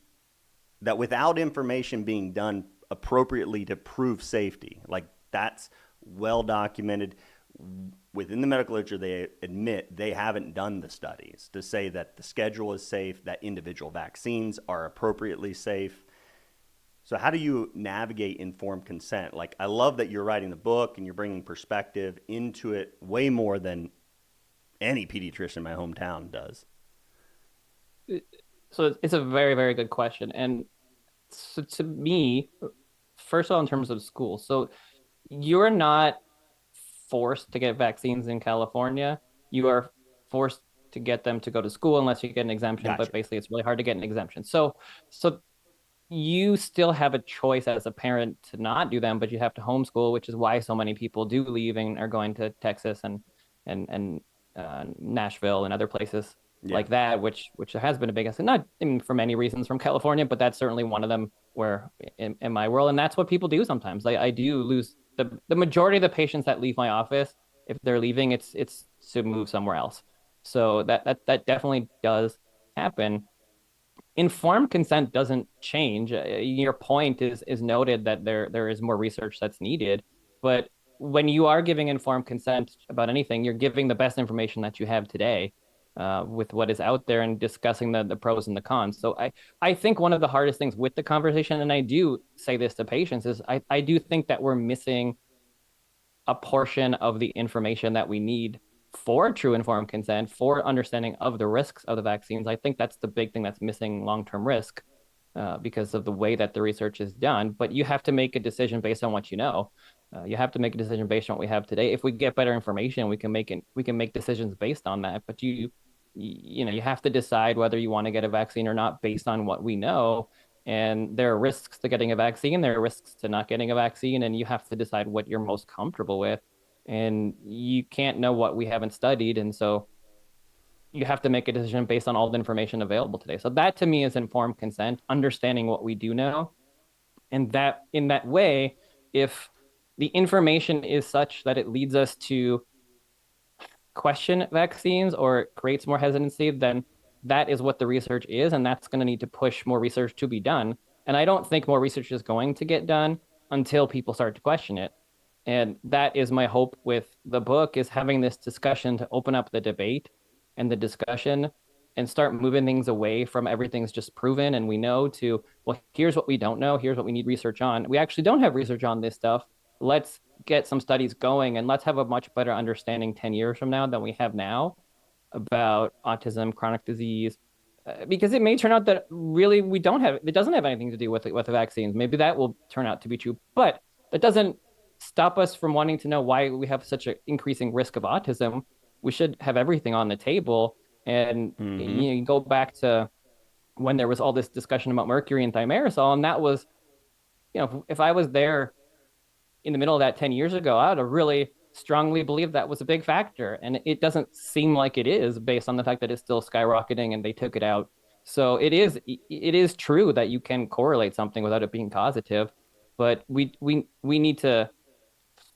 Speaker 1: that without information being done appropriately to prove safety? Like, that's well documented within the medical literature. They admit they haven't done the studies to say that the schedule is safe, that individual vaccines are appropriately safe. So how do you navigate informed consent? Like, I love that you're writing the book and you're bringing perspective into it way more than any pediatrician in my hometown does.
Speaker 2: So it's a very, very good question. And so to me, first of all, in terms of school, so you're not forced to get vaccines in California. You are forced to get them to go to school unless you get an exemption. Gotcha. But basically, it's really hard to get an exemption. So you still have a choice as a parent to not do them, but you have to homeschool, which is why so many people do leave and are going to Texas and Nashville and other places like that, which has been a big, not for many reasons from California, but that's certainly one of them where in my world. And that's what people do sometimes. I do lose the majority of the patients that leave my office. If they're leaving, it's to move somewhere else. So that definitely does happen. Informed consent doesn't change. Your point is noted that there is more research that's needed, but when you are giving informed consent about anything, you're giving the best information that you have today, with what is out there and discussing the pros and the cons. So I think one of the hardest things with the conversation, and I do say this to patients, is I do think that we're missing a portion of the information that we need for true informed consent, for understanding of the risks of the vaccines. I think that's the big thing that's missing long-term risk, because of the way that the research is done. But you have to make a decision based on what you know. You have to make a decision based on what we have today. If we get better information, we can make decisions based on that. But you have to decide whether you want to get a vaccine or not based on what we know. And there are risks to getting a vaccine. There are risks to not getting a vaccine, and you have to decide what you're most comfortable with. And you can't know what we haven't studied. And so you have to make a decision based on all the information available today. So that to me is informed consent, understanding what we do know. And that in that way, if the information is such that it leads us to question vaccines or creates more hesitancy, then that is what the research is. And that's going to need to push more research to be done. And I don't think more research is going to get done until people start to question it. And that is my hope with the book, is having this discussion to open up the debate and the discussion and start moving things away from everything's just proven and we know to, well, here's what we don't know. Here's what we need research on. We actually don't have research on this stuff. Let's get some studies going and let's have a much better understanding 10 years from now than we have now about autism, chronic disease, because it may turn out that really it doesn't have anything to do with the vaccines. Maybe that will turn out to be true, but that doesn't stop us from wanting to know why we have such an increasing risk of autism. We should have everything on the table. And you go back to when there was all this discussion about mercury and thimerosal, and that was, if I was there in the middle of that 10 years ago, I would have really strongly believed that was a big factor. And it doesn't seem like it is based on the fact that it's still skyrocketing and they took it out. So it is true that you can correlate something without it being causative, but we need to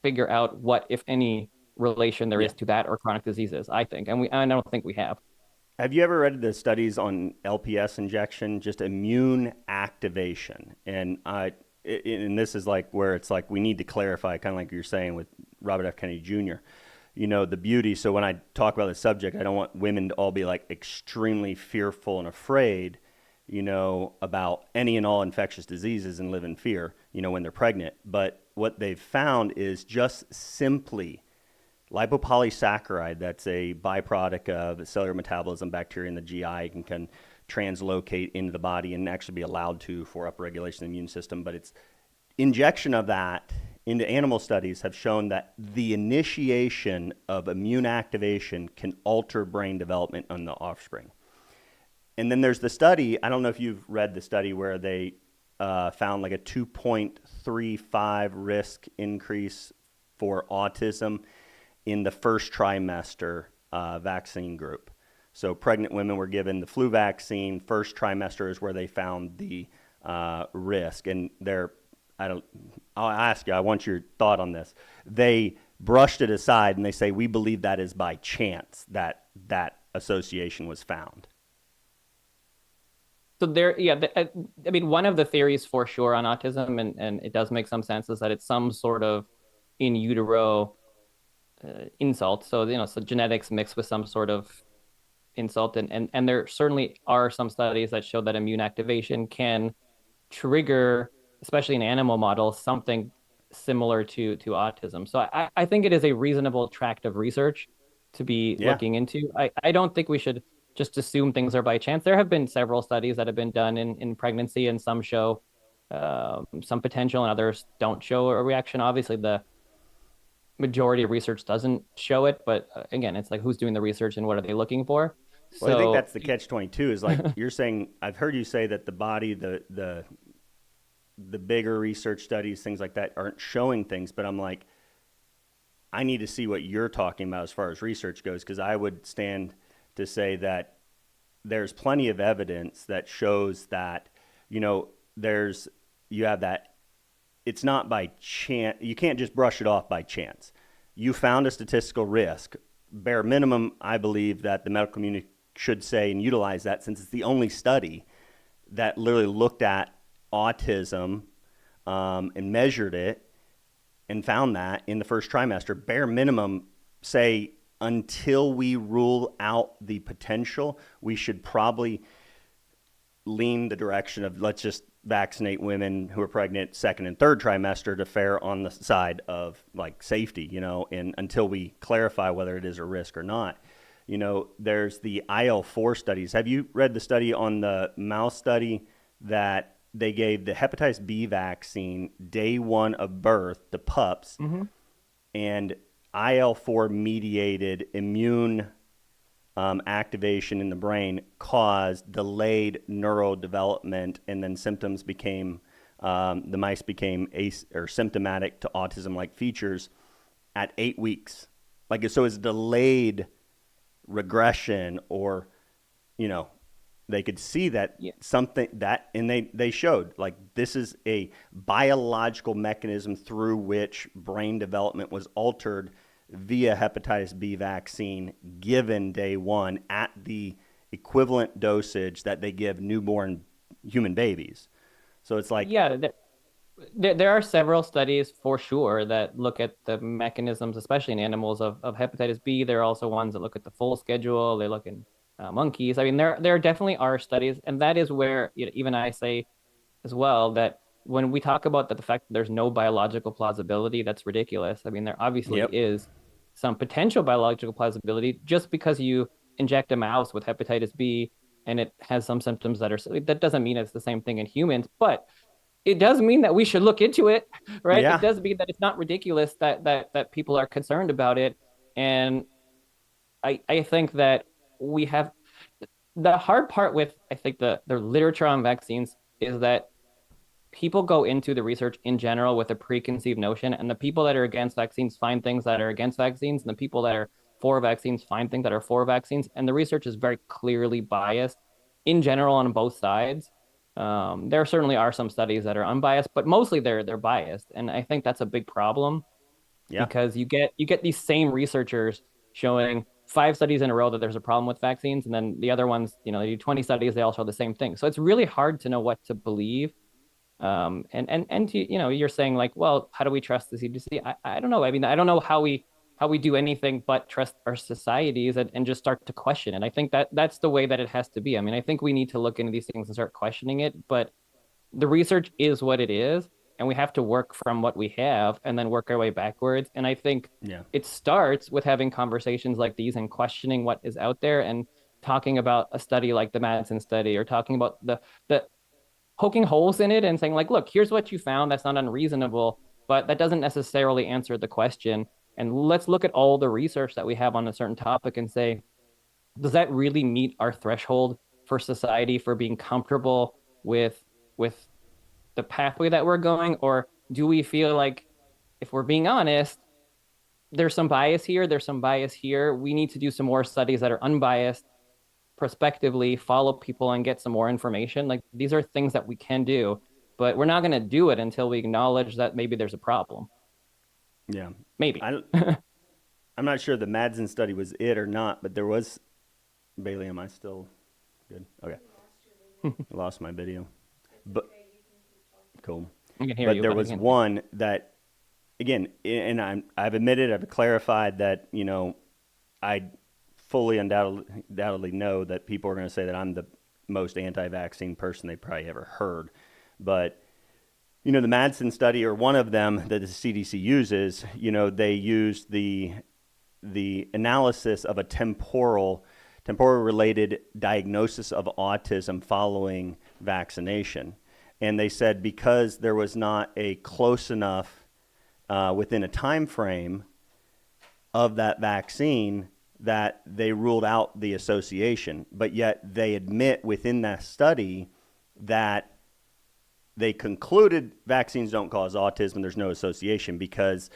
Speaker 2: figure out what, if any, relation there
Speaker 1: Yeah.
Speaker 2: is to that or chronic diseases, I think. And I don't think we have.
Speaker 1: Have you ever read the studies on LPS injection, just immune activation? And this is like where it's like we need to clarify, kind of like you're saying with Robert F. Kennedy Jr. The beauty. So when I talk about the subject, I don't want women to all be like extremely fearful and afraid, about any and all infectious diseases and live in fear, when they're pregnant. But what they've found is just simply lipopolysaccharide, that's a byproduct of cellular metabolism, bacteria in the GI can translocate into the body and actually be allowed to for upregulation of the immune system. But it's injection of that into animal studies have shown that the initiation of immune activation can alter brain development on the offspring. And then there's the study, I don't know if you've read the study where they found like a 2.35 risk increase for autism in the first trimester vaccine group. So pregnant women were given the flu vaccine. First trimester is where they found the risk. And I'll ask you, I want your thought on this. They brushed it aside and they say, we believe that is by chance that that association was found.
Speaker 2: So I mean, one of the theories for sure on autism, and it does make some sense, is that it's some sort of in utero insult. So, so genetics mixed with some sort of insult. And there certainly are some studies that show that immune activation can trigger, especially in animal models, something similar to autism. So I think it is a reasonable tract of research to be looking into. I don't think we should just assume things are by chance. There have been several studies that have been done in pregnancy, and some show some potential and others don't show a reaction. Obviously, the majority of research doesn't show it, but again, it's like who's doing the research and what are they looking for?
Speaker 1: Well, I think that's the catch-22 is like you're saying, I've heard you say that the body, the bigger research studies, things like that aren't showing things, but I'm like, I need to see what you're talking about as far as research goes, because I would stand to say that there's plenty of evidence that shows that, you have that it's not by chance. You can't just brush it off by chance. You found a statistical risk. Bare minimum, I believe that the medical community should say and utilize that, since it's the only study that literally looked at autism and measured it and found that in the first trimester. Bare minimum, say, until we rule out the potential, we should probably lean the direction of let's just vaccinate women who are pregnant second and third trimester to fare on the side of like safety, and until we clarify whether it is a risk or not. There's the IL-4 studies. Have you read the study on the mouse study that they gave the hepatitis B vaccine day one of birth to pups, and IL-4 mediated immune activation in the brain caused delayed neurodevelopment, and then symptoms became, the mice became symptomatic to autism-like features at 8 weeks. So it's delayed regression, or, they could see that something that, and they showed like this is a biological mechanism through which brain development was altered via hepatitis B vaccine given day one at the equivalent dosage that they give newborn human babies. So it's like,
Speaker 2: there are several studies for sure that look at the mechanisms, especially in animals, of hepatitis B. There are also ones that look at the full schedule. They look in monkeys. I mean, there definitely are studies, and that is where even I say as well that when we talk about the fact that there's no biological plausibility, that's ridiculous. I mean, there obviously is some potential biological plausibility. Just because you inject a mouse with hepatitis B and it has some symptoms that doesn't mean it's the same thing in humans, but it does mean that we should look into it, right?
Speaker 1: Yeah.
Speaker 2: It does mean that it's not ridiculous that people are concerned about it. And I think that we have the hard part with, I think, the literature on vaccines is that people go into the research in general with a preconceived notion, and the people that are against vaccines find things that are against vaccines, and the people that are for vaccines find things that are for vaccines, and the research is very clearly biased in general on both sides. There certainly are some studies that are unbiased, but mostly they're biased, and I think that's a big problem
Speaker 1: Yeah.
Speaker 2: because you get these same researchers showing 5 studies in a row that there's a problem with vaccines, and then the other ones, they do 20 studies, they all show the same thing. So it's really hard to know what to believe. And you're saying like, well, how do we trust the CDC? I don't know. I mean, I don't know how we do anything but trust our societies and just start to question it. I think that's the way that it has to be. I mean, I think we need to look into these things and start questioning it, but the research is what it is, and we have to work from what we have and then work our way backwards. And I think
Speaker 1: Yeah.
Speaker 2: it starts with having conversations like these and questioning what is out there and talking about a study like the Madsen study, or talking about the poking holes in it and saying like, look, here's what you found. That's not unreasonable, but that doesn't necessarily answer the question. And let's look at all the research that we have on a certain topic and say, does that really meet our threshold for society for being comfortable with the pathway that we're going? Or do we feel like, if we're being honest, there's some bias here, there's some bias here. We need to do some more studies that are unbiased, prospectively follow people and get some more information. Like, these are things that we can do, but we're not going to do it until we acknowledge that maybe there's a problem.
Speaker 1: Yeah.
Speaker 2: Maybe.
Speaker 1: I'm not sure the Madsen study was it or not, but there was. Bailey, am I still good? Okay. I lost my video. But cool.
Speaker 2: I can hear
Speaker 1: But
Speaker 2: you.
Speaker 1: there
Speaker 2: but I
Speaker 1: was
Speaker 2: can't-
Speaker 1: one that, again, and I've admitted, I've clarified that, I fully undoubtedly know that people are going to say that I'm the most anti-vaccine person they probably ever heard. But, the Madsen study, or one of them that the CDC uses, they used the analysis of a temporal related diagnosis of autism following vaccination. And they said because there was not a close enough within a time frame of that vaccine, that they ruled out the association. But yet they admit within that study that they concluded vaccines don't cause autism, there's no association, because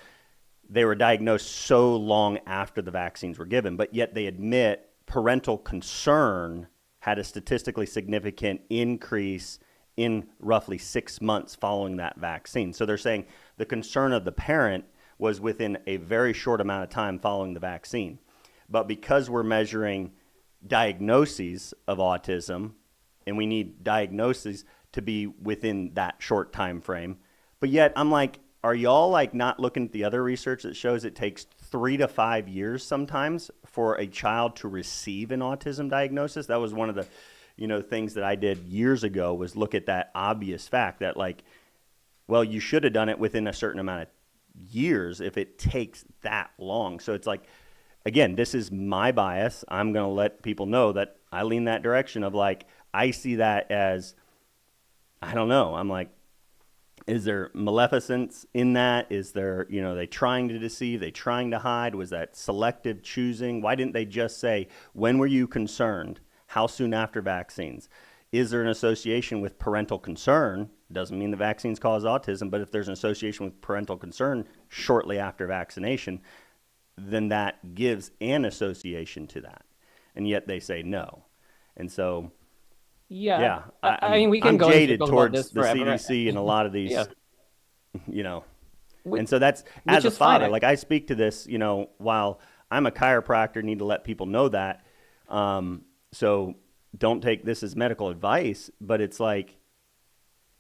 Speaker 1: they were diagnosed so long after the vaccines were given. But yet they admit parental concern had a statistically significant increase in roughly 6 months following that vaccine. So they're saying the concern of the parent was within a very short amount of time following the vaccine. But because we're measuring diagnoses of autism, and we need diagnoses to be within that short time frame, but yet I'm like, are y'all like not looking at the other research that shows it takes 3 to 5 years sometimes for a child to receive an autism diagnosis? That was one of the things that I did years ago, was look at that obvious fact that, like, well, you should have done it within a certain amount of years if it takes that long. So it's like, again, this is my bias. I'm going to let people know that I lean that direction of, like, I see that as, I don't know. I'm like, is there maleficence in that? Is there, they trying to deceive? They trying to hide? Was that selective choosing? Why didn't they just say, when were you concerned? How soon after vaccines? Is there an association with parental concern? Doesn't mean the vaccines cause autism, but if there's an association with parental concern shortly after vaccination, then that gives an association to that. And yet they say no. And so, yeah,
Speaker 2: I mean, we can
Speaker 1: I'm
Speaker 2: go in
Speaker 1: jaded
Speaker 2: circles about
Speaker 1: towards
Speaker 2: this
Speaker 1: the
Speaker 2: forever.
Speaker 1: CDC and a lot of these,
Speaker 2: Yeah.
Speaker 1: And so that's,
Speaker 2: Which
Speaker 1: as a
Speaker 2: is fine.
Speaker 1: father, like, I speak to this, while I'm a chiropractor, need to let people know that. So don't take this as medical advice, but it's like,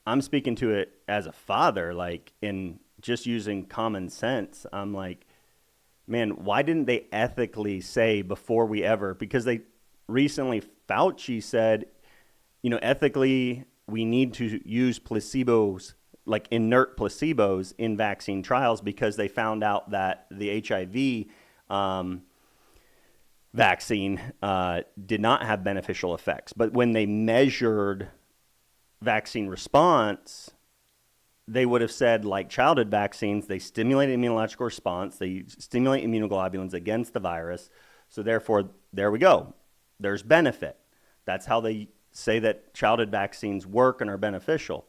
Speaker 1: I'm speaking to it as a father, like, in just using common sense. I'm like, man, why didn't they ethically say before we ever, because they recently, Fauci said, ethically, we need to use placebos, like inert placebos, in vaccine trials, because they found out that the HIV vaccine did not have beneficial effects. But when they measured vaccine response, they would have said, like childhood vaccines, they stimulate immunological response, they stimulate immunoglobulins against the virus. So therefore, there we go. There's benefit. That's how they say that childhood vaccines work and are beneficial.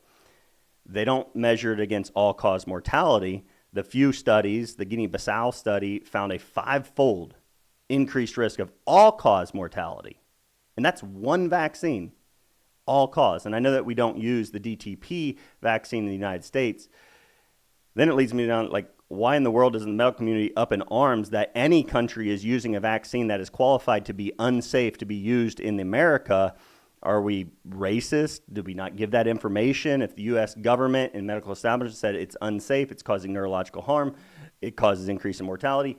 Speaker 1: They don't measure it against all-cause mortality. The few studies, the Guinea-Bissau study, found a five-fold increased risk of all-cause mortality. And that's one vaccine, all-cause. And I know that we don't use the DTP vaccine in the United States. Then it leads me down, like, why in the world is the medical community up in arms that any country is using a vaccine that is qualified to be unsafe to be used in America? Are we racist? Did we not give that information? If the U.S. government and medical establishment said it's unsafe, it's causing neurological harm, it causes increase in mortality,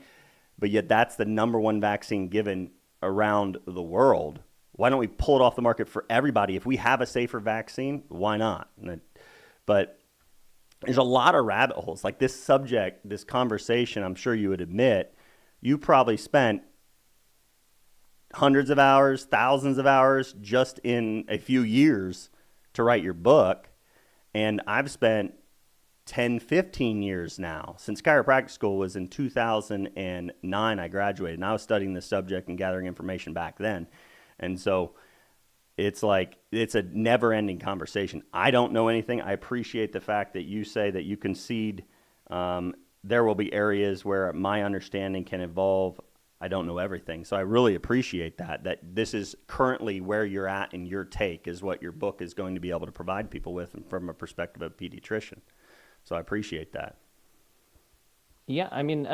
Speaker 1: but yet that's the number one vaccine given around the world. Why don't we pull it off the market for everybody? If we have a safer vaccine, why not? But there's a lot of rabbit holes. Like this subject, this conversation, I'm sure you would admit, you probably spent hundreds of hours, thousands of hours just in a few years to write your book. And I've spent 10, 15 years now. Since chiropractic school was in 2009, I graduated. And I was studying this subject and gathering information back then. And so it's like, it's a never-ending conversation. I don't know anything. I appreciate the fact that you say that you concede there will be areas where my understanding can evolve. I don't know everything. So I really appreciate that this is currently where you're at, and your take is what your book is going to be able to provide people with from a perspective of a pediatrician. So I appreciate that.
Speaker 2: Yeah, I mean,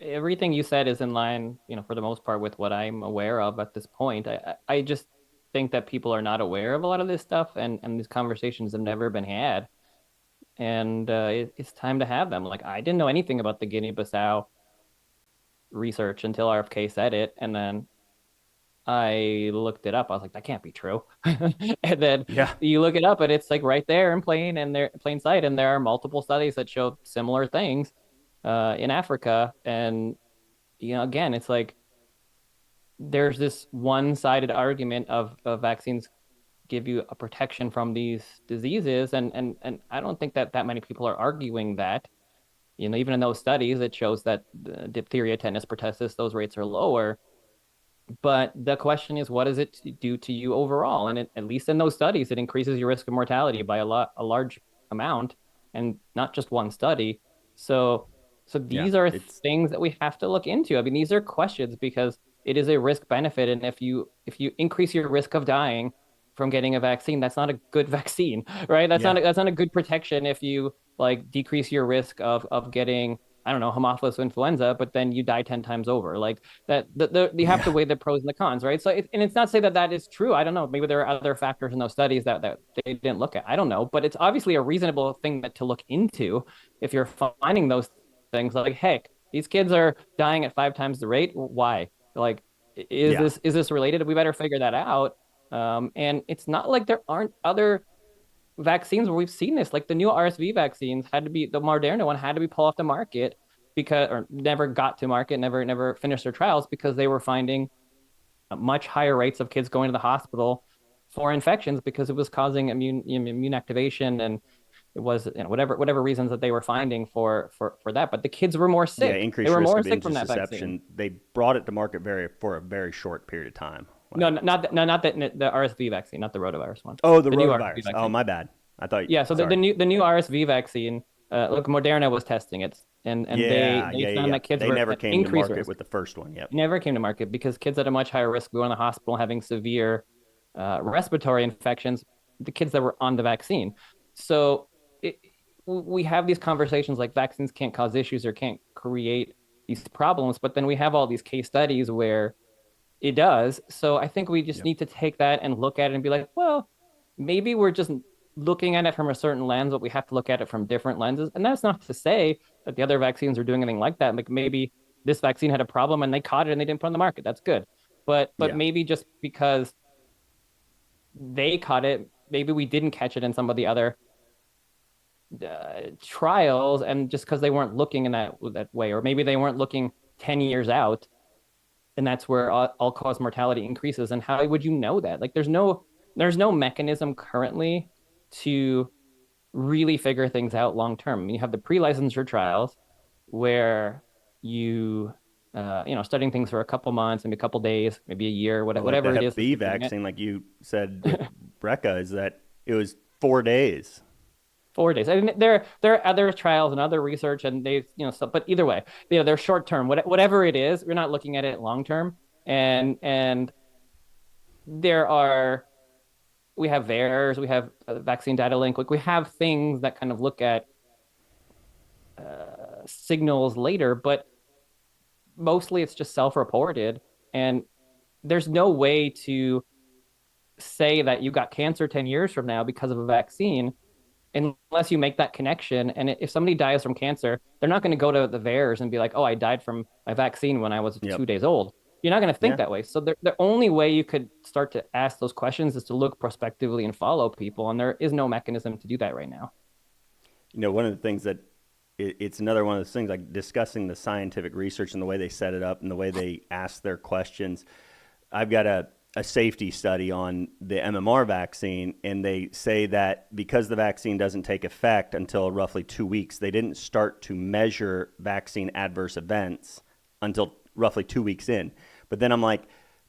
Speaker 2: everything you said is in line, for the most part with what I'm aware of at this point. I just think that people are not aware of a lot of this stuff, and these conversations have never been had. And it's time to have them. Like, I didn't know anything about the Guinea-Bissau research until RFK said it, and then I looked it up. I was like, that can't be true. And then you look it up, and it's like right there in plain sight, and there are multiple studies that show similar things in Africa. And again, it's like there's this one-sided argument of vaccines give you a protection from these diseases, and I don't think that many people are arguing that. Even in those studies, it shows that diphtheria, tetanus, pertussis, those rates are lower. But the question is, what does it do to you overall? And at least in those studies, it increases your risk of mortality by a large amount, and not just one study. So these are things that we have to look into. I mean, these are questions because it is a risk benefit, and if you increase your risk of dying from getting a vaccine, that's not a good vaccine, right? That's not a good protection if you like decrease your risk of getting, I don't know, Haemophilus influenza, but then you die 10 times over. Like that, you have to weigh the pros and the cons, right? So, and it's not to say that is true. I don't know. Maybe there are other factors in those studies that they didn't look at. I don't know, but it's obviously a reasonable thing to look into if you're finding those things. Like, heck, these kids are dying at 5 times the rate. Why? Like, is this related? We better figure that out. And it's not like there aren't other vaccines where we've seen this. Like the new RSV vaccines the Moderna one had to be pulled off the market or never got to market, never finished their trials because they were finding much higher rates of kids going to the hospital for infections because it was causing immune activation, and it was whatever reasons that they were finding for that. But the kids were more sick.
Speaker 1: Yeah, increased
Speaker 2: they were
Speaker 1: risk
Speaker 2: more
Speaker 1: of
Speaker 2: sick from that vaccine.
Speaker 1: They brought it to market for a very short period of time.
Speaker 2: No, not the RSV vaccine, not the rotavirus one.
Speaker 1: Oh, the rotavirus. Oh, my bad. I thought.
Speaker 2: Yeah, so the new RSV vaccine. Look, Moderna was testing it, and they found that kids
Speaker 1: never came to market
Speaker 2: risk.
Speaker 1: with the first one. Yep.
Speaker 2: Never came to market because kids at a much higher risk going to the hospital having severe respiratory infections. The kids that were on the vaccine. So we have these conversations like vaccines can't cause issues or can't create these problems, but then we have all these case studies where it does. So I think we just need to take that and look at it and be like, well, maybe we're just looking at it from a certain lens, but we have to look at it from different lenses. And that's not to say that the other vaccines are doing anything like that. Like maybe this vaccine had a problem and they caught it and they didn't put it on the market. That's good. But maybe just because they caught it, maybe we didn't catch it in some of the other trials, and just because they weren't looking in that way, or maybe they weren't looking 10 years out, and that's where all-cause mortality increases. And how would you know that? Like there's no mechanism currently to really figure things out long term. I mean, you have the pre-licensure trials where you studying things for a couple months, maybe a couple days, maybe a year, whatever it is.
Speaker 1: The Hep B vaccine, like you said, Brecca, is that it was 4 days.
Speaker 2: 4 days. I mean, there are other trials and other research, and they, stuff. But either way, they're short term. Whatever it is, we're not looking at it long term. And there are we have VAERS, we have vaccine data link. Like we have things that kind of look at signals later, but mostly it's just self-reported, and there's no way to say that you got cancer 10 years from now because of a vaccine unless you make that connection. And if somebody dies from cancer, they're not going to go to the VAERS and be like, oh, I died from my vaccine when I was
Speaker 1: Yep.
Speaker 2: 2 days old. You're not going to think
Speaker 1: Yeah.
Speaker 2: that way. So the only way you could start to ask those questions is to look prospectively and follow people. And there is no mechanism to do that right now.
Speaker 1: One of the things that it's another one of those things, like discussing the scientific research and the way they set it up and the way they ask their questions. I've got a safety study on the MMR vaccine, and they say that because the vaccine doesn't take effect until roughly 2 weeks, they didn't start to measure vaccine adverse events until roughly 2 weeks in. But then I'm like,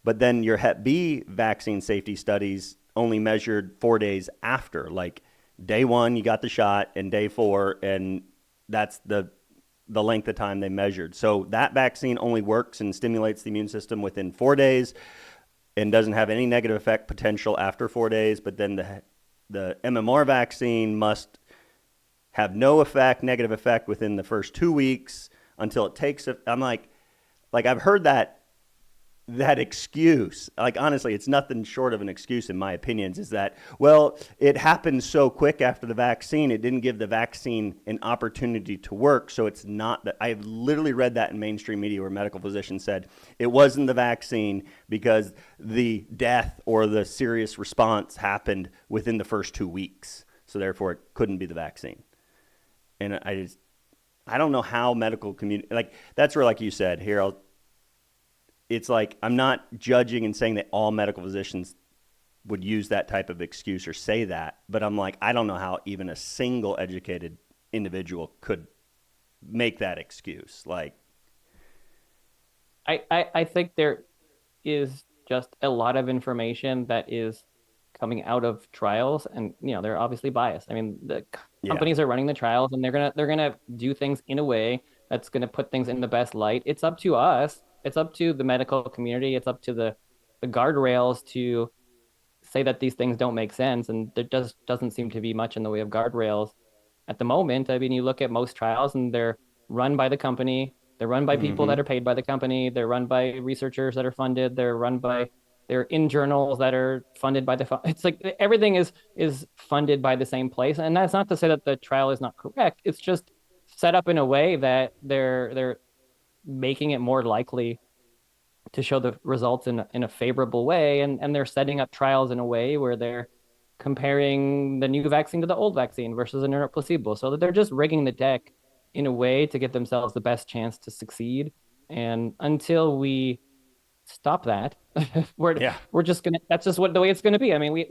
Speaker 1: but then your Hep B vaccine safety studies only measured 4 days after. Like day 1, you got the shot, and day 4, and that's the length of time they measured. So that vaccine only works and stimulates the immune system within 4 days and doesn't have any negative effect potential after 4 days. But then the MMR vaccine must have no negative effect within the first 2 weeks until it takes. I'm like I've heard that excuse. Like honestly, it's nothing short of an excuse in my opinions. Is that, well, it happened so quick after the vaccine, it didn't give the vaccine an opportunity to work. So it's not that. I've literally read that in mainstream media where medical physicians said it wasn't the vaccine because the death or the serious response happened within the first 2 weeks. So therefore, it couldn't be the vaccine. And I don't know how medical community, like that's where, like you said, here it's like I'm not judging and saying that all medical physicians would use that type of excuse or say that, but I'm like, I don't know how even a single educated individual could make that excuse. Like,
Speaker 2: I think there is just a lot of information that is coming out of trials, and they're obviously biased. I mean, the companies are running the trials, and they're gonna do things in a way that's gonna put things in the best light. It's up to us. It's up to the medical community. It's up to the guardrails to say that these things don't make sense, and there doesn't seem to be much in the way of guardrails at the moment. I mean, you look at most trials, and they're run by the company. They're run by people that are paid by the company. They're run by researchers that are funded. They're in journals that are funded by it's like everything is funded by the same place. And that's not to say that the trial is not correct. It's just set up in a way that they're making it more likely to show the results in a favorable way. And they're setting up trials in a way where they're comparing the new vaccine to the old vaccine versus an inert placebo. So that they're just rigging the deck in a way to get themselves the best chance to succeed. And until we stop that, we're just gonna. That's just the way it's gonna be. I mean,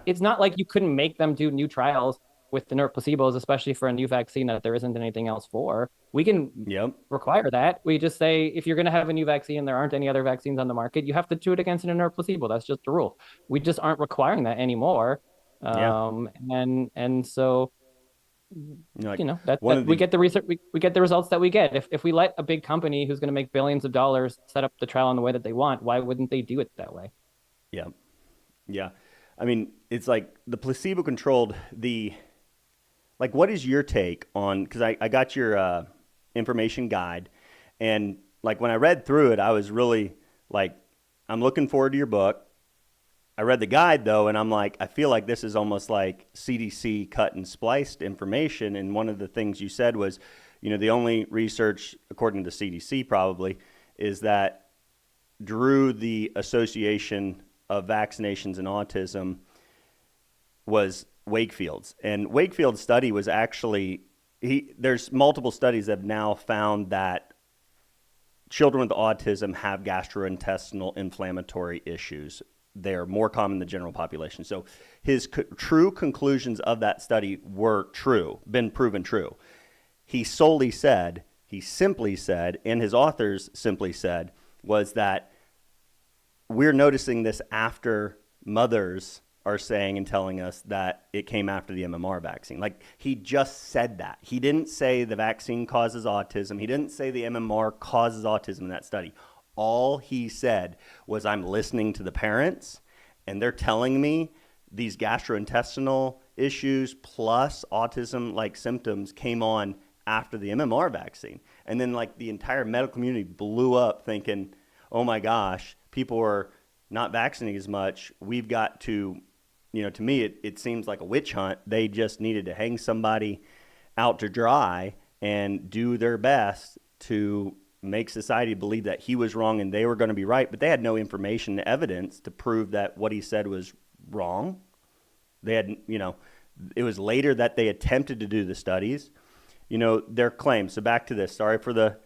Speaker 2: it's not like you couldn't make them do new trials with the inert placebos, especially for a new vaccine that there isn't anything else for. We can require that. We just say, if you're going to have a new vaccine and there aren't any other vaccines on the market, you have to do it against an inert placebo. That's just the rule. We just aren't requiring that anymore. And so, we get the research, we get the results that we get. If we let a big company who's going to make billions of dollars set up the trial in the way that they want, why wouldn't they do it that way?
Speaker 1: Yeah. Yeah. I mean, it's like the placebo controlled, like, what is your take on, because I got your information guide, and like when I read through it, I was really like, I'm looking forward to your book. I read the guide though, and I'm like, I feel like this is almost like CDC cut and spliced information. And one of the things you said was, the only research, according to CDC probably, is that drew the association of vaccinations and autism was Wakefield's. And Wakefield's study was actually, there's multiple studies that have now found that children with autism have gastrointestinal inflammatory issues. They're more common in the general population. So his true conclusions of that study were true, been proven true. He simply said, and his authors simply said, was that we're noticing this after mothers are saying and telling us that it came after the MMR vaccine. Like, he just said that. He didn't say the vaccine causes autism. He didn't say the MMR causes autism in that study. All he said was, I'm listening to the parents, and they're telling me these gastrointestinal issues plus autism-like symptoms came on after the MMR vaccine. And then, like, the entire medical community blew up thinking, oh my gosh, people are not vaccinating as much. We've got to, to me, it seems like a witch hunt. They just needed to hang somebody out to dry and do their best to make society believe that he was wrong and they were going to be right. But they had no information, evidence to prove that what he said was wrong. They had, it was later that they attempted to do the studies. Their claims. So back to this. Sorry for the,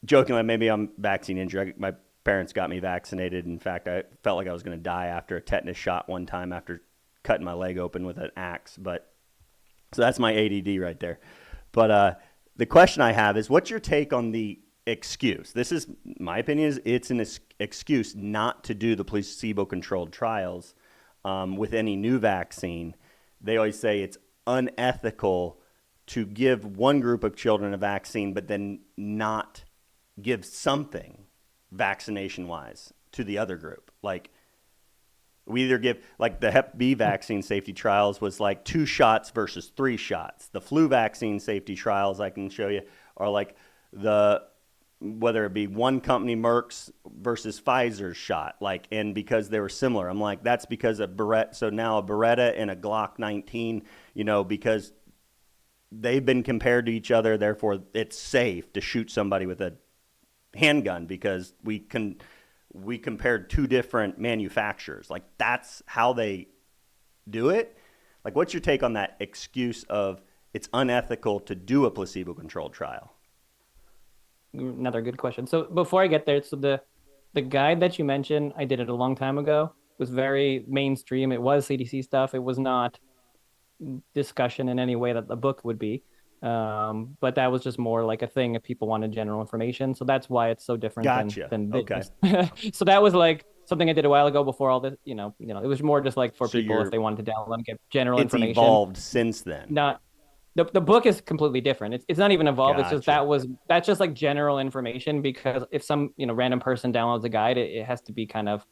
Speaker 1: jokingly, maybe I'm vaccine injured. My parents got me vaccinated. In fact, I felt like I was going to die after a tetanus shot one time after cutting my leg open with an axe. But so that's my ADD right there. But the question I have is, what's your take on the excuse? This is my opinion. Is it's an excuse not to do the placebo-controlled trials with any new vaccine. They always say it's unethical to give one group of children a vaccine, but then not give something vaccination-wise to the other group. Like, we either give, like, the Hep B vaccine safety trials was like 2 shots versus 3 shots. The flu vaccine safety trials, I can show you, are like whether it be one company, Merck's versus Pfizer's shot, like, and because they were similar. I'm like, that's because of so now a Beretta and a Glock 19, because they've been compared to each other, therefore it's safe to shoot somebody with a handgun because we compared 2 different manufacturers. Like, that's how they do it. Like, what's your take on that excuse of it's unethical to do a placebo-controlled trial?
Speaker 2: Another good question. So before I get there, so the guide that you mentioned, I did it a long time ago, was very mainstream. It was CDC stuff. It was not discussion in any way that the book would be. But that was just more like a thing if people wanted general information. So that's why it's so different than this. Okay. So that was like something I did a while ago before all this, it was more just like for people if they wanted to download and get general information.
Speaker 1: It's evolved since then.
Speaker 2: Not the book is completely different. It's not even evolved. Gotcha. It's just that's just like general information, because if some random person downloads a guide, it has to be kind of,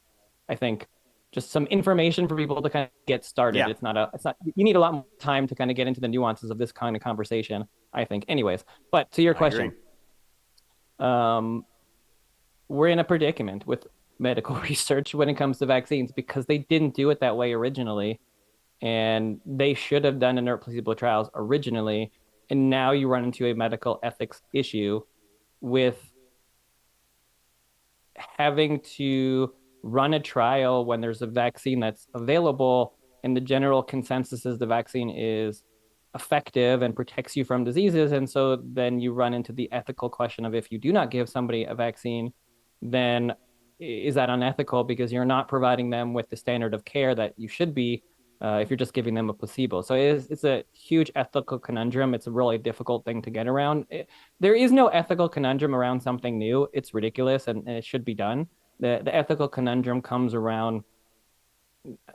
Speaker 2: I think, just some information for people to kind of get started. Yeah. It's not you need a lot more time to kind of get into the nuances of this kind of conversation, I think. Anyways, but to your question, we're in a predicament with medical research when it comes to vaccines because they didn't do it that way originally. And they should have done inert placebo trials originally. And now you run into a medical ethics issue with having to run a trial when there's a vaccine that's available and the general consensus is the vaccine is effective and protects you from diseases. And so then you run into the ethical question of, if you do not give somebody a vaccine, then is that unethical because you're not providing them with the standard of care that you should be if you're just giving them a placebo. So it's a huge ethical conundrum. It's a really difficult thing to get around. There is no ethical conundrum around something new. It's ridiculous and it should be done. The ethical conundrum comes around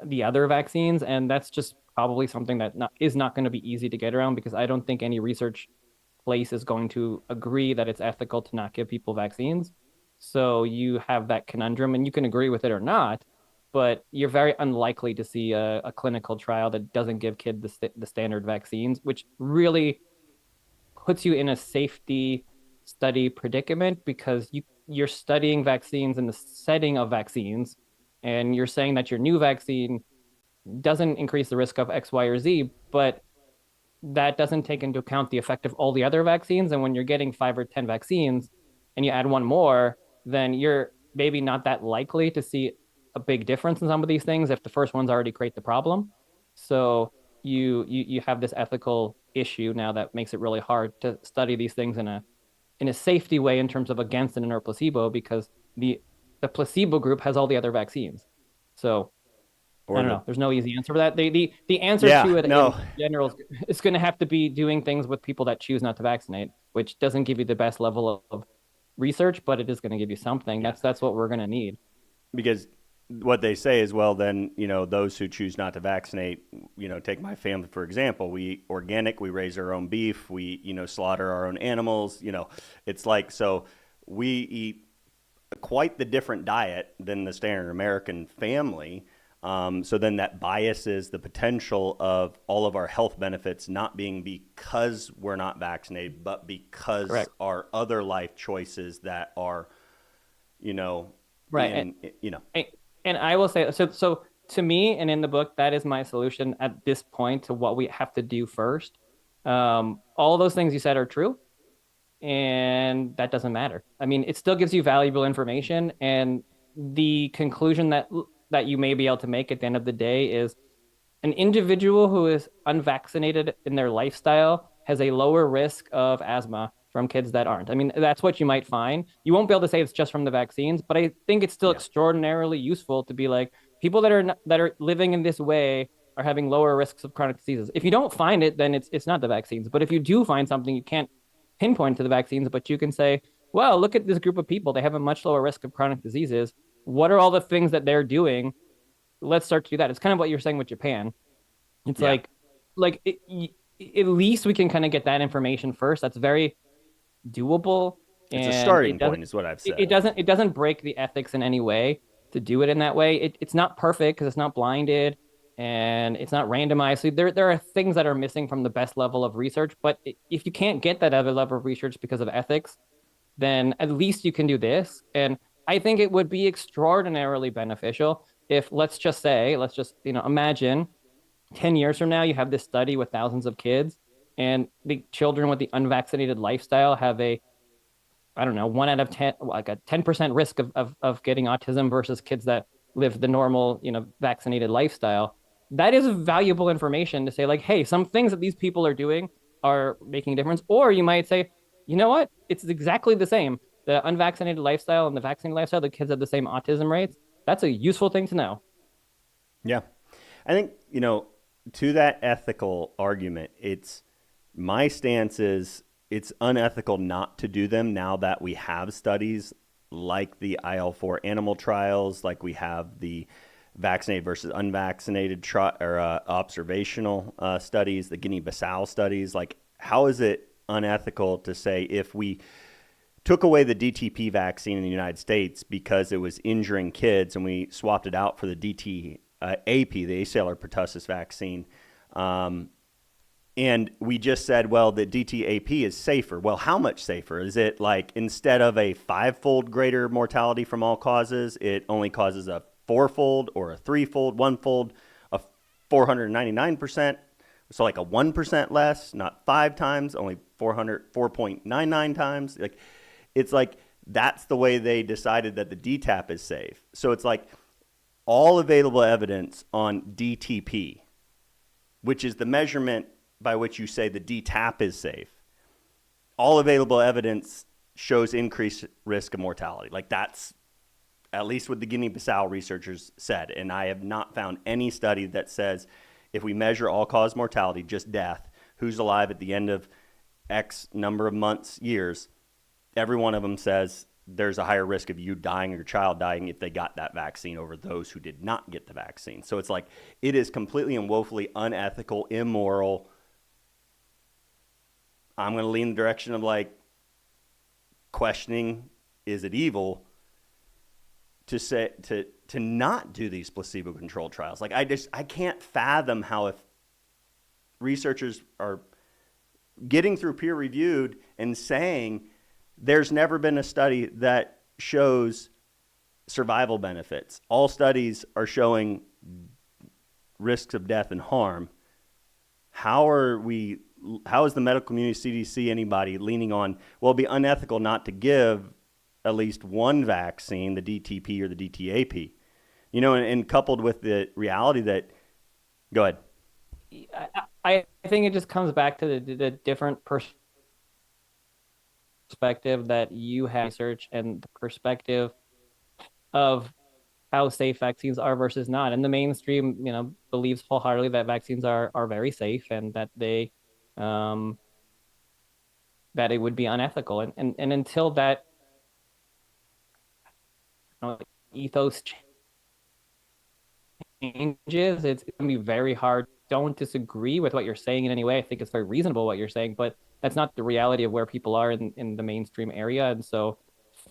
Speaker 2: the other vaccines, and that's just probably something that is not going to be easy to get around, because I don't think any research place is going to agree that it's ethical to not give people vaccines. So you have that conundrum, and you can agree with it or not, but you're very unlikely to see a clinical trial that doesn't give kids the standard vaccines, which really puts you in a safety study predicament, because you're studying vaccines in the setting of vaccines, and you're saying that your new vaccine doesn't increase the risk of X, Y, or Z, but that doesn't take into account the effect of all the other vaccines. And when you're getting 5 or 10 vaccines and you add one more, then you're maybe not that likely to see a big difference in some of these things if the first ones already create the problem. So you have this ethical issue now that makes it really hard to study these things in a safety way in terms of against an inert placebo, because the placebo group has all the other vaccines. So I don't know. There's no easy answer for that. The answer to it in general is going to have to be doing things with people that choose not to vaccinate, which doesn't give you the best level of research, but it is going to give you something. That's what we're going to need.
Speaker 1: Because what they say is, well, then, those who choose not to vaccinate, take my family, for example, we eat organic, we raise our own beef, we, slaughter our own animals, it's like, so we eat quite the different diet than the standard American family. So then that biases the potential of all of our health benefits not being because we're not vaccinated, but because
Speaker 2: Correct.
Speaker 1: our other life choices that are, you know,
Speaker 2: Right.
Speaker 1: in,
Speaker 2: And, and I will say, so to me and in the book, that is my solution at this point to what we have to do first. All those things you said are true, and that doesn't matter. I mean, it still gives you valuable information, and the conclusion that you may be able to make at the end of the day is an individual who is unvaccinated in their lifestyle has a lower risk of asthma from kids that aren't. I mean, that's what you might find. You won't be able to say it's just from the vaccines, but I think it's still
Speaker 1: yeah,
Speaker 2: extraordinarily useful to be like people that are living in this way are having lower risks of chronic diseases. If you don't find it, then it's not the vaccines. But if you do find something, you can't pinpoint to the vaccines, but you can say, well, look at this group of people. They have a much lower risk of chronic diseases. What are all the things that they're doing? Let's start to do that. It's kind of what you're saying with Japan. It's
Speaker 1: yeah.
Speaker 2: like at least we can kind of get that information first. That's very doable,
Speaker 1: It's a
Speaker 2: and
Speaker 1: starting point, is what I've said.
Speaker 2: it doesn't break the ethics in any way to do it in that way. It's not perfect because it's not blinded and it's not randomized. So there are things that are missing from the best level of research. But if you can't get that other level of research because of ethics, then at least you can do this. And I think it would be extraordinarily beneficial if let's just imagine 10 years from now, you have this study with thousands of kids, and the children with the unvaccinated lifestyle have I don't know, 1 out of 10, like a 10% risk of getting autism versus kids that live the normal, vaccinated lifestyle. That is valuable information to say, like, hey, some things that these people are doing are making a difference. Or you might say, you know what? It's exactly the same. The unvaccinated lifestyle and the vaccinated lifestyle, the kids have the same autism rates. That's a useful thing to know.
Speaker 1: Yeah. I think, to that ethical argument, my stance is it's unethical not to do them now that we have studies like the IL-4 animal trials, like we have the vaccinated versus unvaccinated observational studies, the Guinea-Bissau studies. Like, how is it unethical to say if we took away the DTP vaccine in the United States because it was injuring kids and we swapped it out for the DTAP, the acellular pertussis vaccine, and we just said, well, the DTAP is safer. Well, how much safer? Is it like instead of a 5-fold greater mortality from all causes, it only causes a 4-fold or a 3-fold, 1-fold, a 499%? So like a 1% less, not 5 times, only 4.99 times. Like, it's like that's the way they decided that the DTaP is safe. So it's like all available evidence on DTP, which is the measurement by which you say the DTaP is safe. All available evidence shows increased risk of mortality. Like, that's at least what the Guinea-Bissau researchers said. And I have not found any study that says if we measure all-cause mortality, just death, who's alive at the end of X number of months, years, every one of them says there's a higher risk of you dying or your child dying if they got that vaccine over those who did not get the vaccine. So it's like it is completely and woefully unethical, immoral. I'm going to lean the direction of like questioning, is it evil to say to not do these placebo-controlled trials? Like, I can't fathom how, if researchers are getting through peer-reviewed and saying there's never been a study that shows survival benefits, all studies are showing risks of death and harm. How is the medical community, CDC, anybody leaning on, well, it'd be unethical not to give at least one vaccine, the DTP or the DTAP, and coupled with the reality that, go ahead.
Speaker 2: I think it just comes back to the different perspective that you have research and the perspective of how safe vaccines are versus not. And the mainstream, believes wholeheartedly that vaccines are very safe and that um, that it would be unethical. And until that ethos changes, it's going to be very hard. Don't disagree with what you're saying in any way. I think it's very reasonable what you're saying, but that's not the reality of where people are in the mainstream area. And so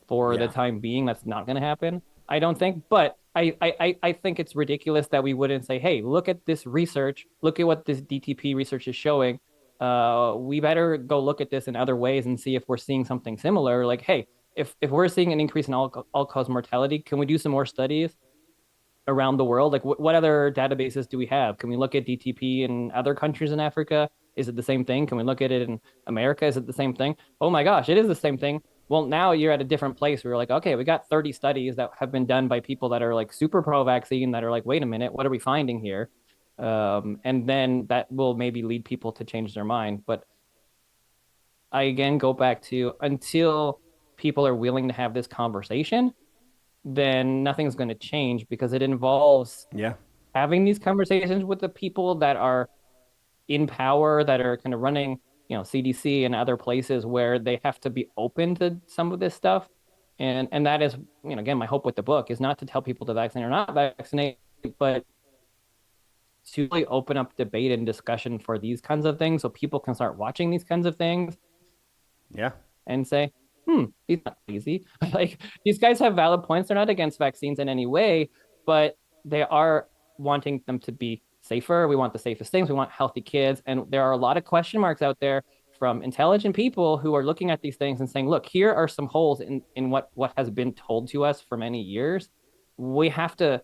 Speaker 2: for the
Speaker 1: Yeah.
Speaker 2: time being, that's not going to happen, I don't think. But I think it's ridiculous that we wouldn't say, hey, look at this research, look at what this DTP research is showing. We better go look at this in other ways and see if we're seeing something similar. Like, hey, if we're seeing an increase in all cause mortality, can we do some more studies around the world? Like, what other databases do we have? Can we look at DTP in other countries in Africa? Is it the same thing? Can we look at it in America? Is it the same thing? Oh my gosh, it is the same thing. Well, now you're at a different place where you're like, okay, we got 30 studies that have been done by people that are like super pro vaccine that are like, wait a minute, what are we finding here? And then that will maybe lead people to change their mind. But I again go back to until people are willing to have this conversation, then nothing's going to change because it involves
Speaker 1: Yeah.
Speaker 2: having these conversations with the people that are in power, that are kind of running, CDC and other places where they have to be open to some of this stuff. And that is, again, my hope with the book is not to tell people to vaccinate or not vaccinate, but to really open up debate and discussion for these kinds of things so people can start watching these kinds of things
Speaker 1: Yeah.
Speaker 2: and say, he's not crazy. Like, these guys have valid points. They're not against vaccines in any way, but they are wanting them to be safer. We want the safest things. We want healthy kids. And there are a lot of question marks out there from intelligent people who are looking at these things and saying, look, here are some holes in what has been told to us for many years. We have to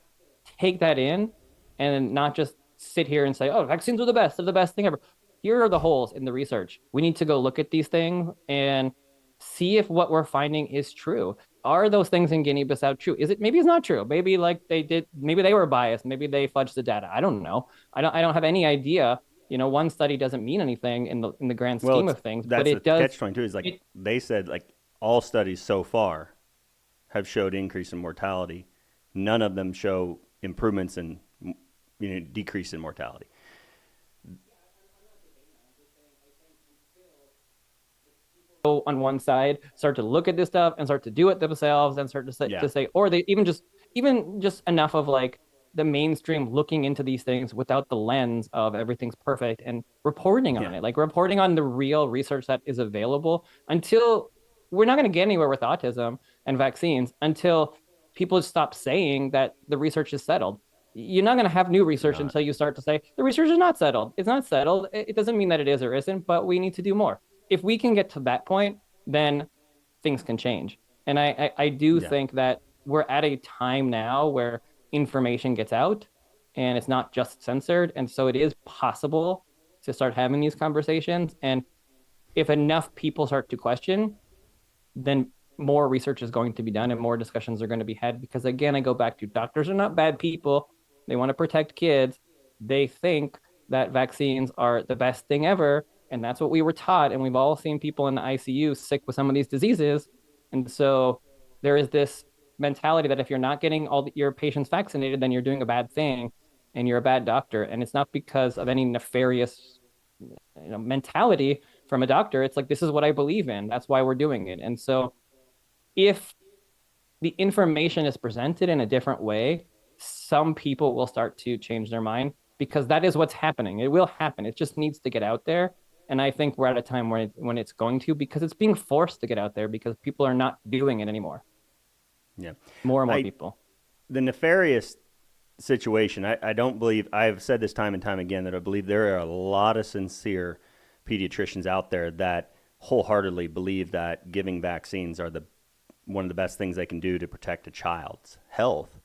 Speaker 2: take that in and not just sit here and say, oh, vaccines are the best. They're the best thing ever. Here are the holes in the research. We need to go look at these things and see if what we're finding is true. Are those things in Guinea-Bissau true? Is it, maybe it's not true. Maybe like maybe they were biased. Maybe they fudged the data. I don't know. I don't have any idea. One study doesn't mean anything in the grand
Speaker 1: Well,
Speaker 2: scheme of things, but
Speaker 1: that's a
Speaker 2: it does.
Speaker 1: catch 22 is like they said, like all studies so far have showed increase in mortality. None of them show improvements in, decrease in mortality.
Speaker 2: On one side start to look at this stuff and start to do it themselves and start to say,
Speaker 1: Yeah.
Speaker 2: or they even just enough of like the mainstream looking into these things without the lens of everything's perfect and reporting on
Speaker 1: Yeah.
Speaker 2: it, like reporting on the real research that is available. Until we're not going to get anywhere with autism and vaccines until people stop saying that the research is settled. You're not going to have new research
Speaker 1: Not.
Speaker 2: until you start to say the research is not settled. It's not settled. It doesn't mean that it is or isn't, but we need to do more. If we can get to that point, then things can change. And I do
Speaker 1: Yeah.
Speaker 2: think that we're at a time now where information gets out and it's not just censored. And so it is possible to start having these conversations. And if enough people start to question, then more research is going to be done and more discussions are going to be had. Because again, I go back to doctors are not bad people. They want to protect kids. They think that vaccines are the best thing ever. And that's what we were taught. And we've all seen people in the ICU sick with some of these diseases. And so there is this mentality that if you're not getting all your patients vaccinated, then you're doing a bad thing and you're a bad doctor. And it's not because of any nefarious mentality from a doctor. It's like, this is what I believe in. That's why we're doing it. And so if the information is presented in a different way, some people will start to change their mind because that is what's happening. It will happen. It just needs to get out there. And I think we're at a time when it's going to, because it's being forced to get out there because people are not doing it anymore.
Speaker 1: Yeah.
Speaker 2: More and more people.
Speaker 1: The nefarious situation, I don't believe, I've said this time and time again, that I believe there are a lot of sincere pediatricians out there that wholeheartedly believe that giving vaccines are one of the best things they can do to protect a child's health.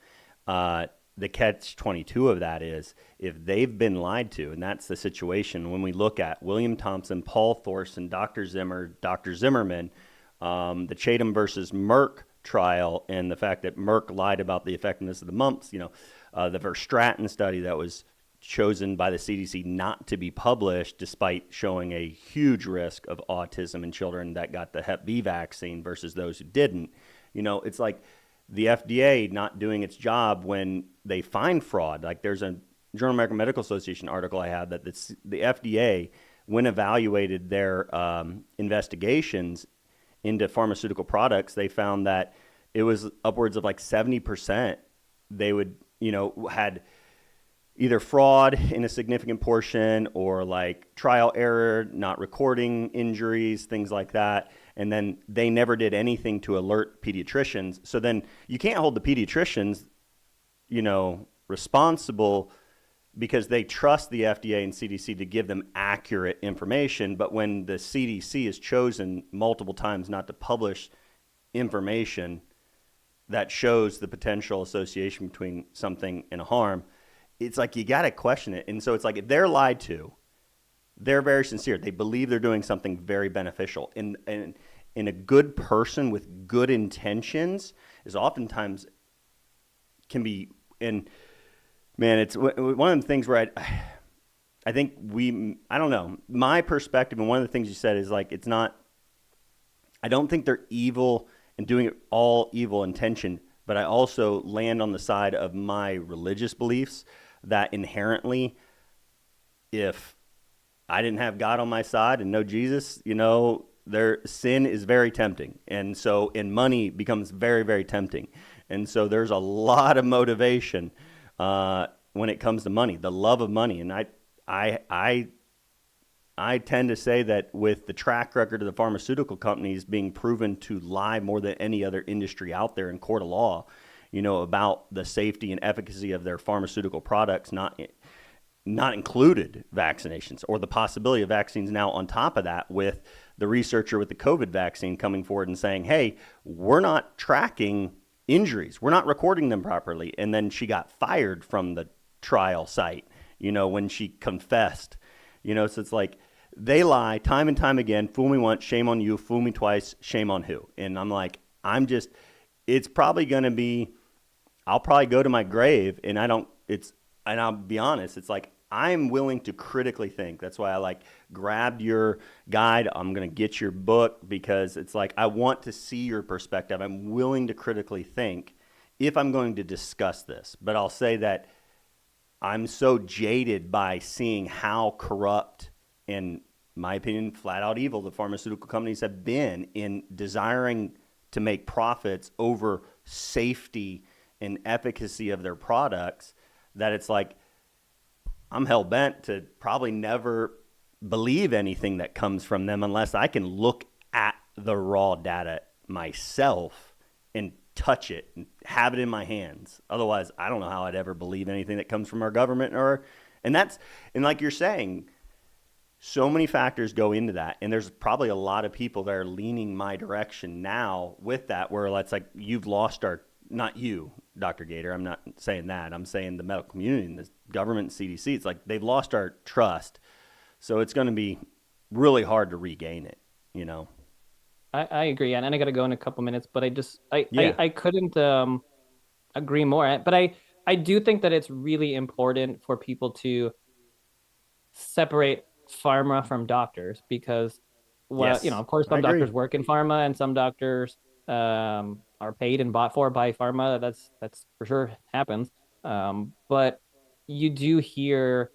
Speaker 1: The catch-22 of that is if they've been lied to, and that's the situation when we look at William Thompson, Paul Thorson, Dr. Zimmer, Dr. Zimmerman, the Chatham versus Merck trial, and the fact that Merck lied about the effectiveness of the mumps, the Verstraeten study that was chosen by the CDC not to be published despite showing a huge risk of autism in children that got the Hep B vaccine versus those who didn't. It's like the FDA not doing its job when they find fraud. Like there's a Journal of American Medical Association article I had that the FDA, when evaluated their investigations into pharmaceutical products, they found that it was upwards of like 70% they would, had either fraud in a significant portion or like trial error, not recording injuries, things like that. And then they never did anything to alert pediatricians. So then you can't hold the pediatricians, responsible because they trust the FDA and CDC to give them accurate information. But when the CDC has chosen multiple times not to publish information that shows the potential association between something and a harm, it's like you got to question it. And so it's like if they're lied to, they're very sincere. They believe they're doing something very beneficial. And a good person with good intentions is oftentimes can be, and man, it's one of the things where I think I don't know, my perspective, and one of the things you said is like, it's not, I don't think they're evil and doing it all evil intention, but I also land on the side of my religious beliefs that inherently, if I didn't have God on my side and no Jesus, their sin is very tempting. And so, and money becomes very, very tempting. And so there's a lot of motivation when it comes to money, the love of money. And I tend to say that with the track record of the pharmaceutical companies being proven to lie more than any other industry out there in court of law, about the safety and efficacy of their pharmaceutical products, not included vaccinations or the possibility of vaccines now on top of that, with the researcher with the COVID vaccine coming forward and saying, hey, we're not tracking injuries. We're not recording them properly. And then she got fired from the trial site, when she confessed, so it's like they lie time and time again. Fool me once, shame on you. Fool me twice, shame on who? And I'm like, it's probably going to be, I'll probably go to my grave and and I'll be honest, it's like, I'm willing to critically think. That's why I grabbed your guide. I'm going to get your book because it's like, I want to see your perspective. I'm willing to critically think if I'm going to discuss this. But I'll say that I'm so jaded by seeing how corrupt and, my opinion, flat out evil the pharmaceutical companies have been in desiring to make profits over safety and efficacy of their products, that it's like, I'm hell-bent to probably never believe anything that comes from them unless I can look at the raw data myself and touch it and have it in my hands. Otherwise, I don't know how I'd ever believe anything that comes from our government. And like you're saying, so many factors go into that. And there's probably a lot of people that are leaning my direction now with that, where it's like, you've lost not you, Dr. Gator, I'm not saying that. I'm saying the medical community and the government and CDC. It's like they've lost our trust. So it's going to be really hard to regain it,
Speaker 2: I agree. And I got to go in a couple minutes, but
Speaker 1: Yeah.
Speaker 2: I couldn't agree more. But I do think that it's really important for people to separate pharma from doctors because,
Speaker 1: Yes,
Speaker 2: of course,
Speaker 1: I
Speaker 2: some
Speaker 1: agree.
Speaker 2: doctors work in pharma and some doctors are paid and bought for by pharma. That's for sure happens. But you do hear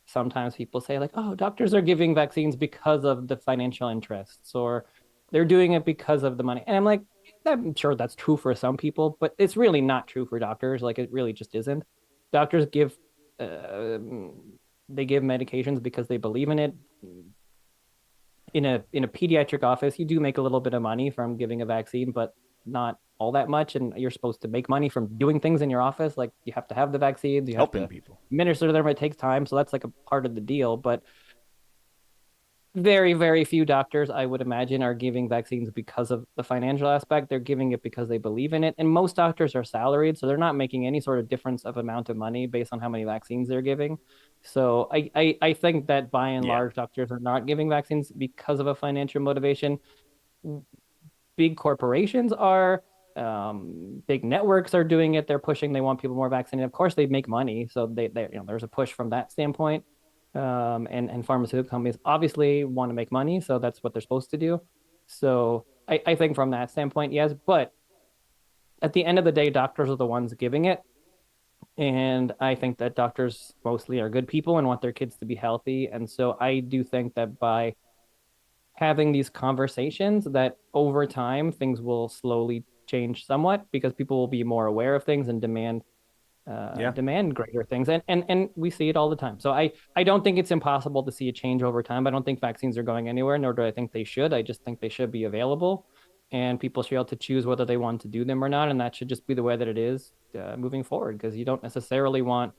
Speaker 2: sometimes people say like, oh, doctors are giving vaccines because of the financial interests, or they're doing it because of the money. And I'm like, I'm sure that's true for some people, but it's really not true for doctors. Like, it really just isn't. Doctors uh, they give medications because they believe in it. In a pediatric office, you do make a little bit of money from giving a vaccine, but not all that much. And you're supposed to make money from doing things in your office. Like, you have to have the vaccines, you have
Speaker 1: Helping
Speaker 2: to
Speaker 1: people.
Speaker 2: administer them. It takes time, so that's like a part of the deal. But very, very few doctors, I would imagine, are giving vaccines because of the financial aspect. They're giving it because they believe in it. And most doctors are salaried, so they're not making any sort of difference of amount of money based on how many vaccines they're giving. So I think that by and
Speaker 1: Yeah.
Speaker 2: large, doctors are not giving vaccines because of a financial motivation. Big corporations are, big networks are doing it. They're pushing, they want people more vaccinated. Of course, they make money. So there's a push from that standpoint. And pharmaceutical companies obviously want to make money, so that's what they're supposed to do. So I think from that standpoint, yes. But at the end of the day, doctors are the ones giving it. And I think that doctors mostly are good people and want their kids to be healthy. And so I do think that by having these conversations, that over time things will slowly change somewhat because people will be more aware of things and demand
Speaker 1: Yeah.
Speaker 2: demand greater things, and we see it all the time. So I don't think it's impossible to see a change over time. I don't think vaccines are going anywhere, nor do I think they should. I just think they should be available, and people should be able to choose whether they want to do them or not, and that should just be the way that it is moving forward. Because you don't necessarily want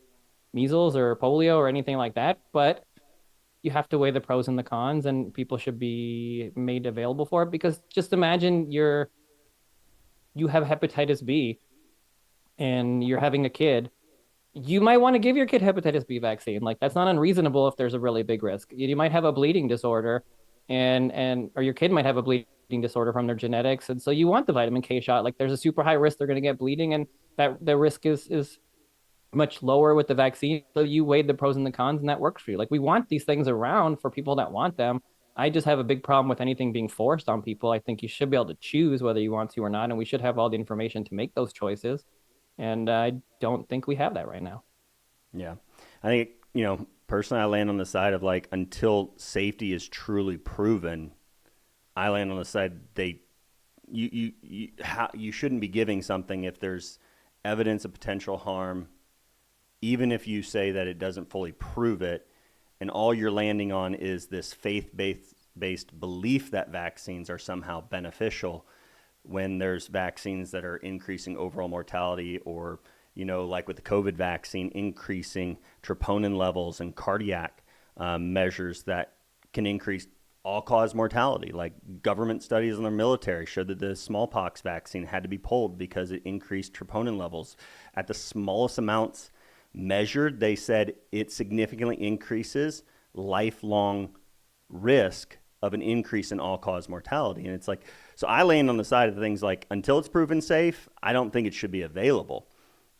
Speaker 2: measles or polio or anything like that, but you have to weigh the pros and the cons, and people should be made available for it. Because just imagine you have hepatitis B and you're having a kid, you might want to give your kid hepatitis B vaccine. Like that's not unreasonable if there's a really big risk. You might have a bleeding disorder, and or your kid might have a bleeding disorder from their genetics, and so you want the vitamin K shot. Like there's a super high risk they're going to get bleeding, and that the risk is much lower with the vaccine. So you weighed the pros and the cons, and that works for you. Like we want these things around for people that want them. I just have a big problem with anything being forced on people. I think you should be able to choose whether you want to or not, and we should have all the information to make those choices. And I don't think we have that right now.
Speaker 1: Yeah. I think, personally, I land on the side of like, until safety is truly proven, I land on the side you shouldn't be giving something if there's evidence of potential harm, even if you say that it doesn't fully prove it, and all you're landing on is this faith-based belief that vaccines are somehow beneficial when there's vaccines that are increasing overall mortality, or, like with the COVID vaccine, increasing troponin levels and cardiac measures that can increase all-cause mortality. Like government studies in the military showed that the smallpox vaccine had to be pulled because it increased troponin levels. At the smallest amounts measured, they said it significantly increases lifelong risk of an increase in all-cause mortality. And it's like, so I land on the side of things like, until it's proven safe, I don't think it should be available.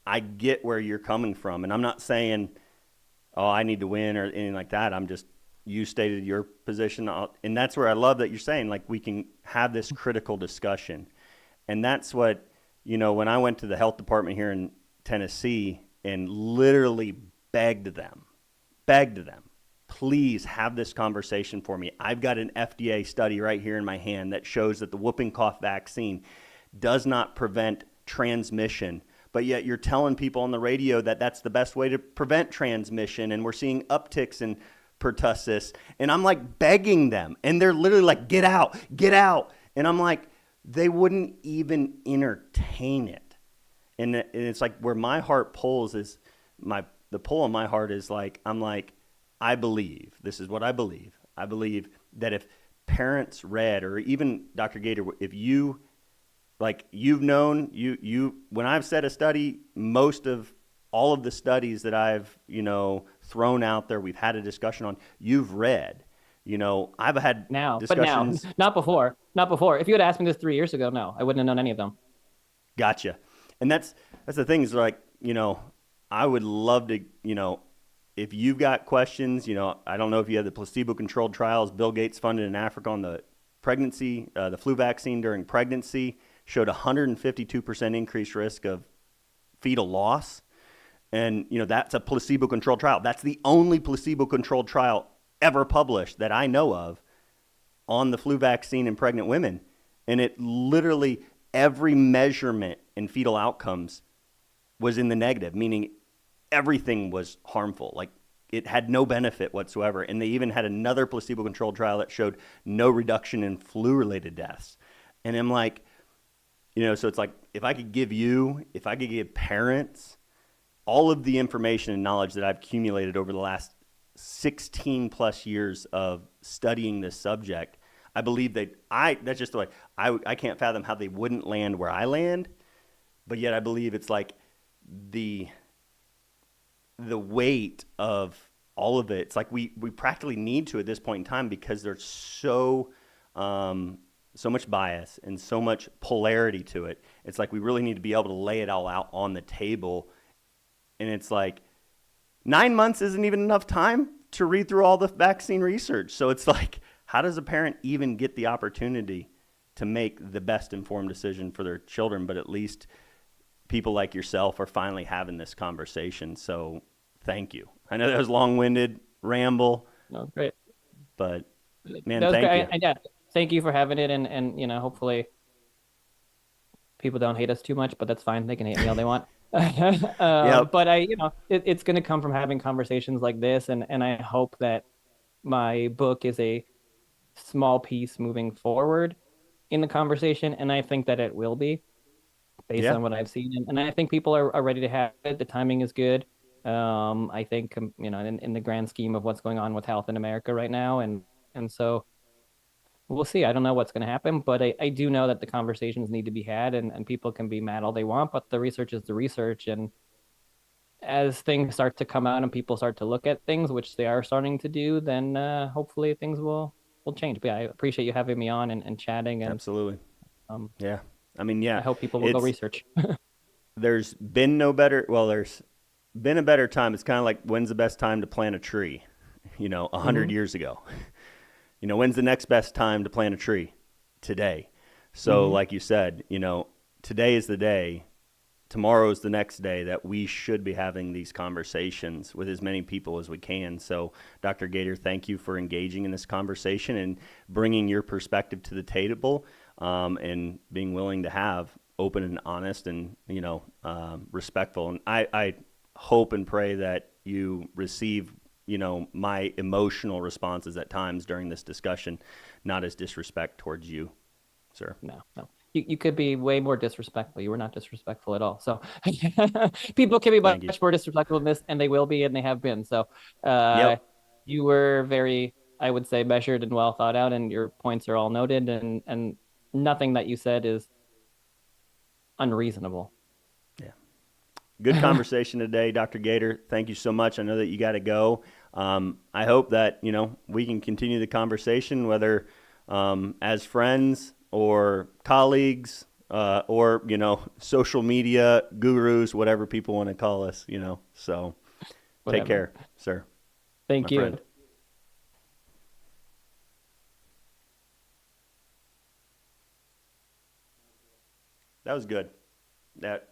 Speaker 1: I get where you're coming from, and I'm not saying, oh, I need to win or anything like that. I'm just, you stated your position, and that's where I love that you're saying, like, we can have this critical discussion. And that's what, when I went to the health department here in Tennessee and literally begged them, please have this conversation for me. I've got an FDA study right here in my hand that shows that the whooping cough vaccine does not prevent transmission, but yet you're telling people on the radio that that's the best way to prevent transmission, and we're seeing upticks in pertussis. And I'm like begging them, and they're literally like, get out. And I'm like, they wouldn't even entertain it. And it's like where my heart pulls is the pull on my heart is like, I'm like, I believe, this is what I believe. I believe that if parents read, or even Dr. Gator, if you, like, you've known, when I've said a study, most of all of the studies that I've, thrown out there, we've had a discussion on, you've read, I've had discussions.
Speaker 2: But now, not before. If you had asked me this 3 years ago, no, I wouldn't have known any of them.
Speaker 1: Gotcha. And that's the thing is, like, I would love to, if you've got questions, I don't know if you had the placebo-controlled trials Bill Gates funded in Africa on the pregnancy, the flu vaccine during pregnancy showed 152% increased risk of fetal loss. And, that's a placebo-controlled trial. That's the only placebo-controlled trial ever published that I know of on the flu vaccine in pregnant women. And it literally, every measurement in fetal outcomes was in the negative, meaning everything was harmful. Like, it had no benefit whatsoever. And they even had another placebo-controlled trial that showed no reduction in flu-related deaths. And I'm like, so it's like, if I could give parents all of the information and knowledge that I've accumulated over the last 16 plus years of studying this subject, I believe that's just the way, I can't fathom how they wouldn't land where I land. But yet I believe it's like the weight of all of it. It's like we practically need to at this point in time, because there's so much bias and so much polarity to it. It's like we really need to be able to lay it all out on the table. And it's like 9 months isn't even enough time to read through all the vaccine research. So it's like, how does a parent even get the opportunity to make the best informed decision for their children? But at least people like yourself are finally having this conversation. So thank you. I know that was long-winded ramble.
Speaker 2: No, great.
Speaker 1: But man, thank you.
Speaker 2: Yeah, thank you for having it. And hopefully people don't hate us too much, but that's fine. They can hate me all they want.
Speaker 1: Yep.
Speaker 2: But it's going to come from having conversations like this, and I hope that my book is a small piece moving forward in the conversation, and I think that it will be based
Speaker 1: Yeah.
Speaker 2: on what I've seen, and I think people are ready to have it. The timing is good. I think in the grand scheme of what's going on with health in America right now, and so we'll see. I don't know what's going to happen, but I do know that the conversations need to be had, and people can be mad all they want, but the research is the research, and as things start to come out and people start to look at things, which they are starting to do, then hopefully things will change. But yeah, I appreciate you having me on and chatting, and
Speaker 1: Absolutely.
Speaker 2: um,
Speaker 1: Yeah. I mean, yeah,
Speaker 2: I hope people will go
Speaker 1: it's
Speaker 2: research.
Speaker 1: there's been no better. Well, there's been a better time. It's kind of like when's the best time to plant a tree? 100
Speaker 2: Hmm.
Speaker 1: years ago. When's the next best time to plant a tree? Today. So,
Speaker 2: Hmm.
Speaker 1: like you said, today is the day. Tomorrow is the next day that we should be having these conversations with as many people as we can. So, Dr. Gator, thank you for engaging in this conversation and bringing your perspective to the table, and being willing to have open and honest and respectful. And I hope and pray that you receive my emotional responses at times during this discussion, not as disrespect towards you, sir.
Speaker 2: No, no. You could be way more disrespectful. You were not disrespectful at all. So people can be
Speaker 1: Thank you.
Speaker 2: much more disrespectful in this, and they will be, and they have been. So uh,
Speaker 1: Yep.
Speaker 2: you were very, I would say, measured and well thought out, and your points are all noted, and nothing that you said is unreasonable.
Speaker 1: Yeah. Good conversation today, Dr. Gator. Thank you so much. I know that you got to go. I hope that we can continue the conversation, whether as friends or colleagues, or social media gurus, whatever people want to call us. So take
Speaker 2: Whatever.
Speaker 1: care, sir, my
Speaker 2: Thank
Speaker 1: friend.
Speaker 2: you.
Speaker 1: That was good. That